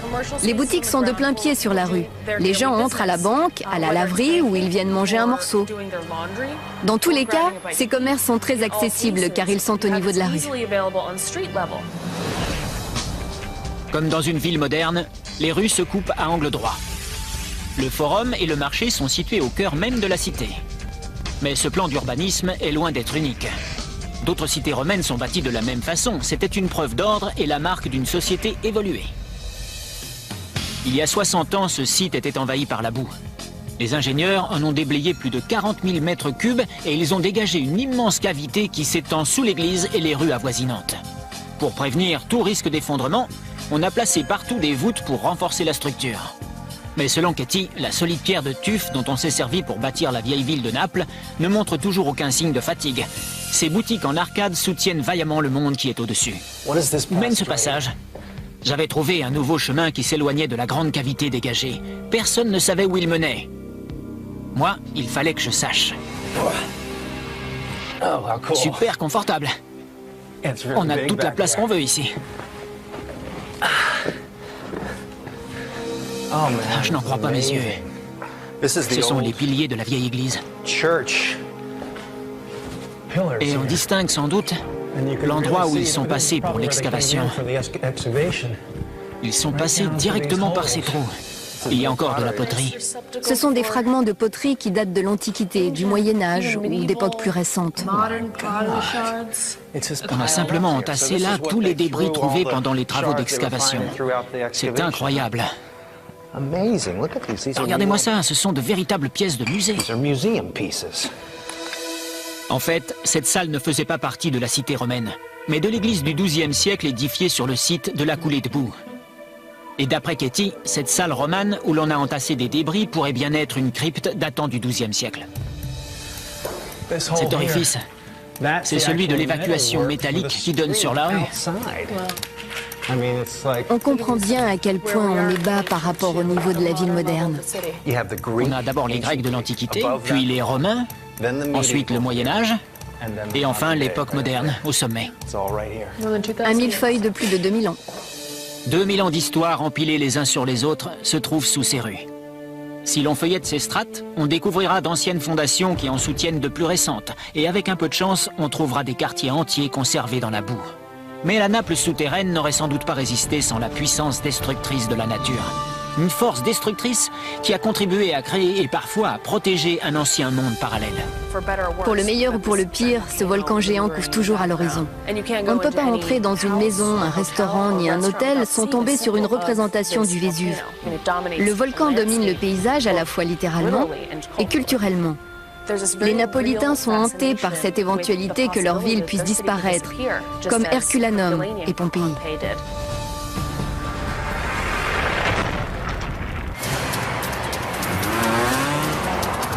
les boutiques sont de plein pied sur la rue. Les gens entrent à la banque, à la laverie où ils viennent manger un morceau. Dans tous les cas, ces commerces sont très accessibles car ils sont au niveau de la rue. Comme dans une ville moderne, les rues se coupent à angle droit. Le forum et le marché sont situés au cœur même de la cité. Mais ce plan d'urbanisme est loin d'être unique. D'autres cités romaines sont bâties de la même façon. C'était une preuve d'ordre et la marque d'une société évoluée. Il y a 60 ans, ce site était envahi par la boue. Les ingénieurs en ont déblayé plus de 40 000 mètres cubes et ils ont dégagé une immense cavité qui s'étend sous l'église et les rues avoisinantes. Pour prévenir tout risque d'effondrement, on a placé partout des voûtes pour renforcer la structure. Mais selon Katie, la solide pierre de tuf dont on s'est servi pour bâtir la vieille ville de Naples ne montre toujours aucun signe de fatigue. Ces boutiques en arcade soutiennent vaillamment le monde qui est au-dessus. Où mène ce passage? J'avais trouvé un nouveau chemin qui s'éloignait de la grande cavité dégagée. Personne ne savait où il menait. Moi, il fallait que je sache. Super confortable. On a toute la place qu'on veut ici. Ah, je n'en crois pas mes yeux. Ce sont les piliers de la vieille église. Et on distingue sans doute l'endroit où ils sont passés pour l'excavation. Ils sont passés directement par ces trous. Il y a encore de la poterie. Ce sont des fragments de poterie qui datent de l'Antiquité, du Moyen-Âge ou d'époques plus récentes. On a simplement entassé là tous les débris trouvés pendant les travaux d'excavation. C'est incroyable. Regardez-moi ça, ce sont de véritables pièces de musée. En fait, cette salle ne faisait pas partie de la cité romaine, mais de l'église du XIIe siècle édifiée sur le site de la coulée de boue. Et d'après Katie, cette salle romane où l'on a entassé des débris pourrait bien être une crypte datant du XIIe siècle. Cet orifice, c'est celui de l'évacuation métallique qui donne sur la rue. On comprend bien à quel point on est bas par rapport au niveau de la ville moderne. On a d'abord les Grecs de l'Antiquité, puis les Romains, ensuite le Moyen-Âge, et enfin l'époque moderne, au sommet. Un millefeuille de plus de 2000 ans. 2000 ans d'histoire empilés les uns sur les autres se trouvent sous ces rues. Si l'on feuillette ces strates, on découvrira d'anciennes fondations qui en soutiennent de plus récentes, et avec un peu de chance, on trouvera des quartiers entiers conservés dans la boue. Mais la Naples souterraine n'aurait sans doute pas résisté sans la puissance destructrice de la nature. Une force destructrice qui a contribué à créer et parfois à protéger un ancien monde parallèle. Pour le meilleur ou pour le pire, ce volcan géant couvre toujours à l'horizon. On ne peut pas entrer dans une maison, un restaurant ni un hôtel sans tomber sur une représentation du Vésuve. Le volcan domine le paysage à la fois littéralement et culturellement. Les Napolitains sont hantés par cette éventualité que leur ville puisse disparaître, comme Herculanum et Pompéi.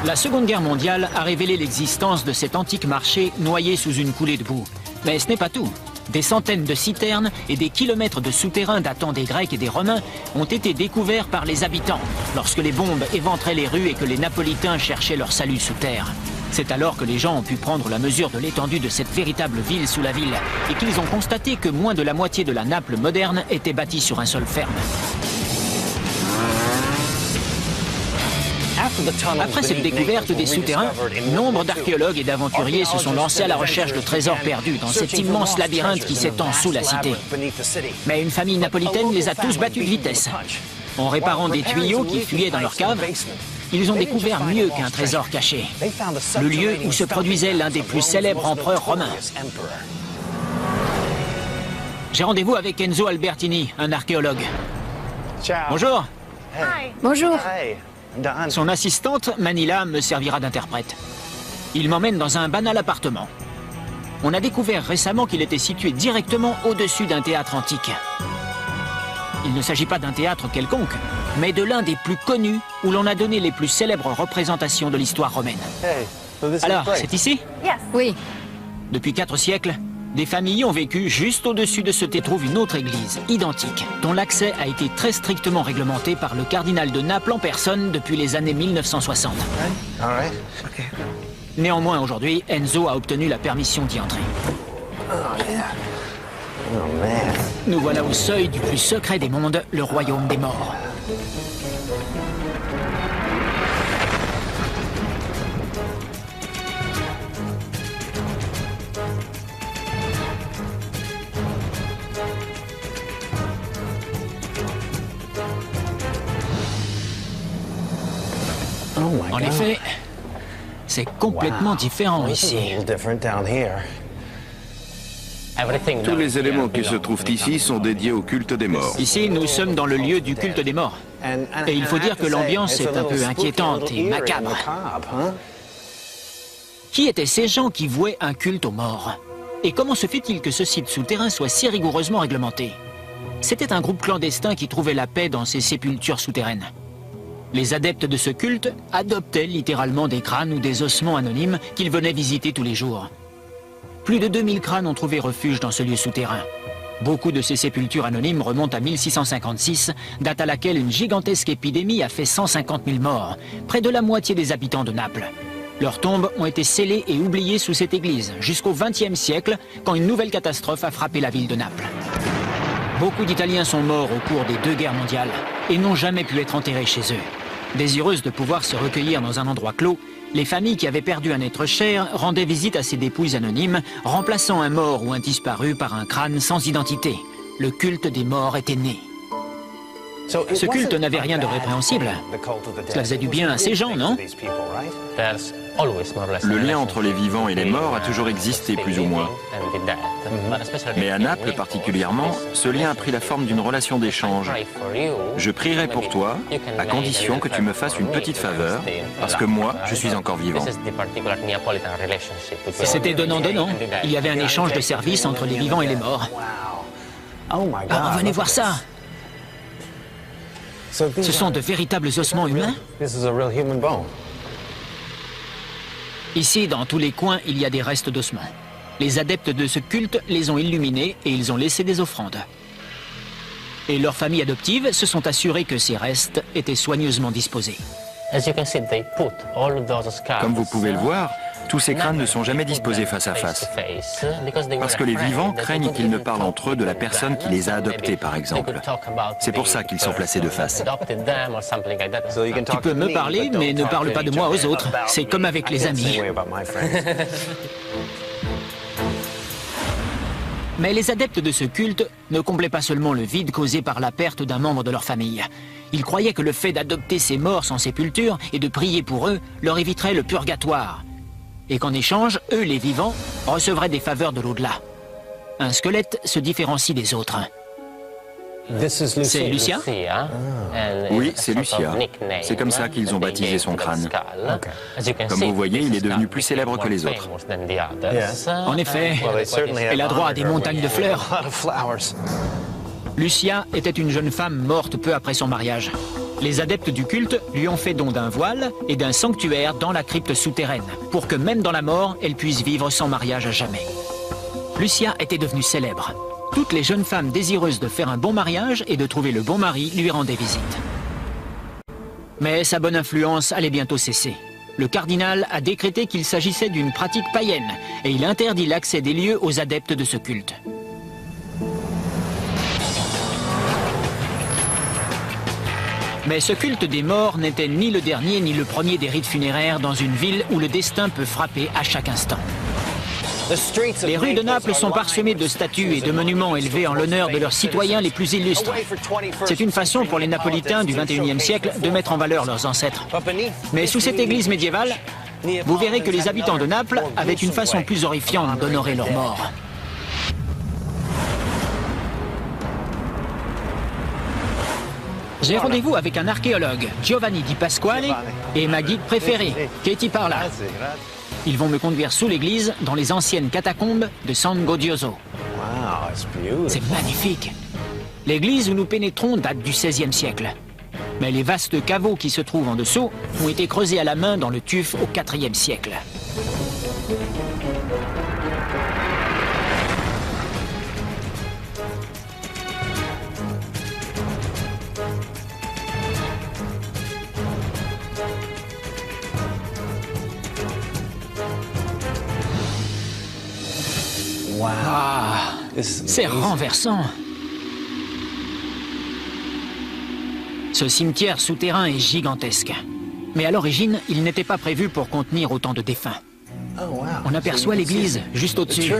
La Seconde Guerre mondiale a révélé l'existence de cet antique marché noyé sous une coulée de boue. Mais ce n'est pas tout. Des centaines de citernes et des kilomètres de souterrains datant des Grecs et des Romains ont été découverts par les habitants lorsque les bombes éventraient les rues et que les Napolitains cherchaient leur salut sous terre. C'est alors que les gens ont pu prendre la mesure de l'étendue de cette véritable ville sous la ville et qu'ils ont constaté que moins de la moitié de la Naples moderne était bâtie sur un sol ferme. Après cette découverte des souterrains, nombre d'archéologues et d'aventuriers se sont lancés à la recherche de trésors perdus dans cet immense labyrinthe qui s'étend sous la cité. Mais une famille napolitaine les a tous battus de vitesse. En réparant des tuyaux qui fuyaient dans leur cave, ils ont découvert mieux qu'un trésor caché. Le lieu où se produisait l'un des plus célèbres empereurs romains. J'ai rendez-vous avec Enzo Albertini, un archéologue. Bonjour. Bonjour. Son assistante, Manila, me servira d'interprète. Il m'emmène dans un banal appartement. On a découvert récemment qu'il était situé directement au-dessus d'un théâtre antique. Il ne s'agit pas d'un théâtre quelconque, mais de l'un des plus connus où l'on a donné les plus célèbres représentations de l'histoire romaine. Alors, c'est ici? Oui. Depuis 4 siècles, des familles ont vécu juste au-dessus de ce se trouve une autre église, identique, dont l'accès a été très strictement réglementé par le cardinal de Naples en personne depuis les années 1960. Néanmoins, aujourd'hui, Enzo a obtenu la permission d'y entrer. Nous voilà au seuil du plus secret des mondes, le royaume des morts. En effet, c'est complètement différent ici. Tous les éléments qui se trouvent ici sont dédiés au culte des morts. Ici, nous sommes dans le lieu du culte des morts. Et il faut dire que l'ambiance est un peu inquiétante et macabre. Qui étaient ces gens qui vouaient un culte aux morts? Et comment se fait-il que ce site souterrain soit si rigoureusement réglementé? C'était un groupe clandestin qui trouvait la paix dans ces sépultures souterraines. Les adeptes de ce culte adoptaient littéralement des crânes ou des ossements anonymes qu'ils venaient visiter tous les jours. Plus de 2000 crânes ont trouvé refuge dans ce lieu souterrain. Beaucoup de ces sépultures anonymes remontent à 1656, date à laquelle une gigantesque épidémie a fait 150 000 morts, près de la moitié des habitants de Naples. Leurs tombes ont été scellées et oubliées sous cette église, jusqu'au XXe siècle, quand une nouvelle catastrophe a frappé la ville de Naples. Beaucoup d'Italiens sont morts au cours des 2 guerres mondiales et n'ont jamais pu être enterrés chez eux. Désireuses de pouvoir se recueillir dans un endroit clos, les familles qui avaient perdu un être cher rendaient visite à ces dépouilles anonymes, remplaçant un mort ou un disparu par un crâne sans identité. Le culte des morts était né. Ce culte n'avait rien de répréhensible. Cela faisait du bien à ces gens, non? Le lien entre les vivants et les morts a toujours existé, plus ou moins. Mais à Naples particulièrement, ce lien a pris la forme d'une relation d'échange. Je prierai pour toi, à condition que tu me fasses une petite faveur, parce que moi, je suis encore vivant. C'était donnant-donnant. Il y avait un échange de services entre les vivants et les morts. Ah, venez voir ça! Ce sont de véritables ossements humains? Ici, dans tous les coins, il y a des restes d'ossements. Les adeptes de ce culte les ont illuminés et ils ont laissé des offrandes. Et leurs familles adoptives se sont assurées que ces restes étaient soigneusement disposés. Comme vous pouvez le voir, tous ces crânes ne sont jamais disposés face à face. Parce que les vivants craignent qu'ils ne parlent entre eux de la personne qui les a adoptés, par exemple. C'est pour ça qu'ils sont placés de face. Tu peux me parler, mais ne parle pas de moi aux autres. C'est comme avec les amis. Mais les adeptes de ce culte ne comblaient pas seulement le vide causé par la perte d'un membre de leur famille. Ils croyaient que le fait d'adopter ces morts sans sépulture et de prier pour eux leur éviterait le purgatoire. Et qu'en échange, eux, les vivants, recevraient des faveurs de l'au-delà. Un squelette se différencie des autres. C'est Lucia? Oui, c'est Lucia. C'est comme ça qu'ils ont baptisé son crâne. Comme vous voyez, il est devenu plus célèbre que les autres. En effet, elle a droit à des montagnes de fleurs. Lucia était une jeune femme morte peu après son mariage. Les adeptes du culte lui ont fait don d'un voile et d'un sanctuaire dans la crypte souterraine, pour que même dans la mort, elle puisse vivre sans mariage à jamais. Lucia était devenue célèbre. Toutes les jeunes femmes désireuses de faire un bon mariage et de trouver le bon mari lui rendaient visite. Mais sa bonne influence allait bientôt cesser. Le cardinal a décrété qu'il s'agissait d'une pratique païenne et il interdit l'accès des lieux aux adeptes de ce culte. Mais ce culte des morts n'était ni le dernier ni le premier des rites funéraires dans une ville où le destin peut frapper à chaque instant. Les rues de Naples sont parsemées de statues et de monuments élevés en l'honneur de leurs citoyens les plus illustres. C'est une façon pour les Napolitains du XXIe siècle de mettre en valeur leurs ancêtres. Mais sous cette église médiévale, vous verrez que les habitants de Naples avaient une façon plus horrifiante d'honorer leurs morts. J'ai rendez-vous avec un archéologue, Giovanni Di Pasquale, et ma guide préférée, Katie Parla. Ils vont me conduire sous l'église, dans les anciennes catacombes de San Godioso. C'est magnifique. L'église où nous pénétrons date du XVIe siècle. Mais les vastes caveaux qui se trouvent en dessous ont été creusés à la main dans le tuf au IVe siècle. Ah, c'est renversant. Ce cimetière souterrain est gigantesque. Mais à l'origine, il n'était pas prévu pour contenir autant de défunts. On aperçoit l'église juste au-dessus.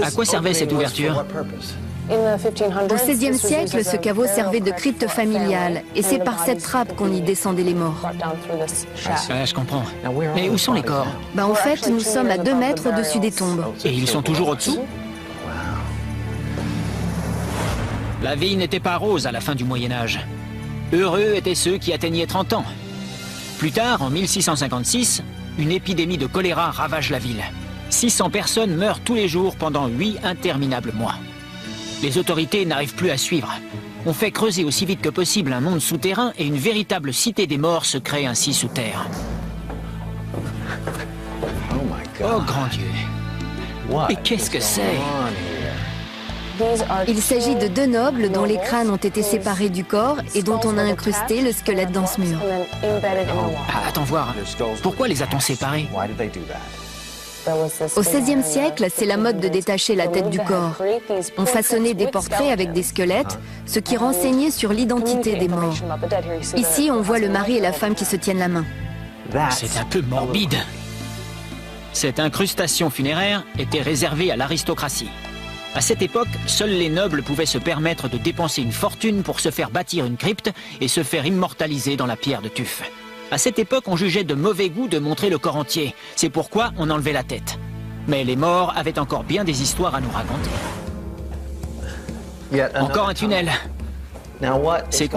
À quoi servait cette ouverture? Au XVIe siècle, ce caveau servait de crypte familiale, et c'est par cette trappe qu'on y descendait les morts. Je comprends. Mais où sont les corps? En fait, nous sommes à 2 mètres au-dessus des tombes. Et ils sont toujours au-dessous? La vie n'était pas rose à la fin du Moyen-Âge. Heureux étaient ceux qui atteignaient 30 ans. Plus tard, en 1656, une épidémie de choléra ravage la ville. 600 personnes meurent tous les jours pendant 8 interminables mois. Les autorités n'arrivent plus à suivre. On fait creuser aussi vite que possible un monde souterrain et une véritable cité des morts se crée ainsi sous terre. Oh grand Dieu! Et qu'est-ce que c'est? Il s'agit de 2 nobles dont les crânes ont été séparés du corps et dont on a incrusté le squelette dans ce mur. Attends voir. Pourquoi les a-t-on séparés? Au XVIe siècle, c'est la mode de détacher la tête du corps. On façonnait des portraits avec des squelettes, ce qui renseignait sur l'identité des morts. Ici, on voit le mari et la femme qui se tiennent la main. C'est un peu morbide. Cette incrustation funéraire était réservée à l'aristocratie. À cette époque, seuls les nobles pouvaient se permettre de dépenser une fortune pour se faire bâtir une crypte et se faire immortaliser dans la pierre de tuf. À cette époque, on jugeait de mauvais goût de montrer le corps entier. C'est pourquoi on enlevait la tête. Mais les morts avaient encore bien des histoires à nous raconter. Encore un tunnel. C'est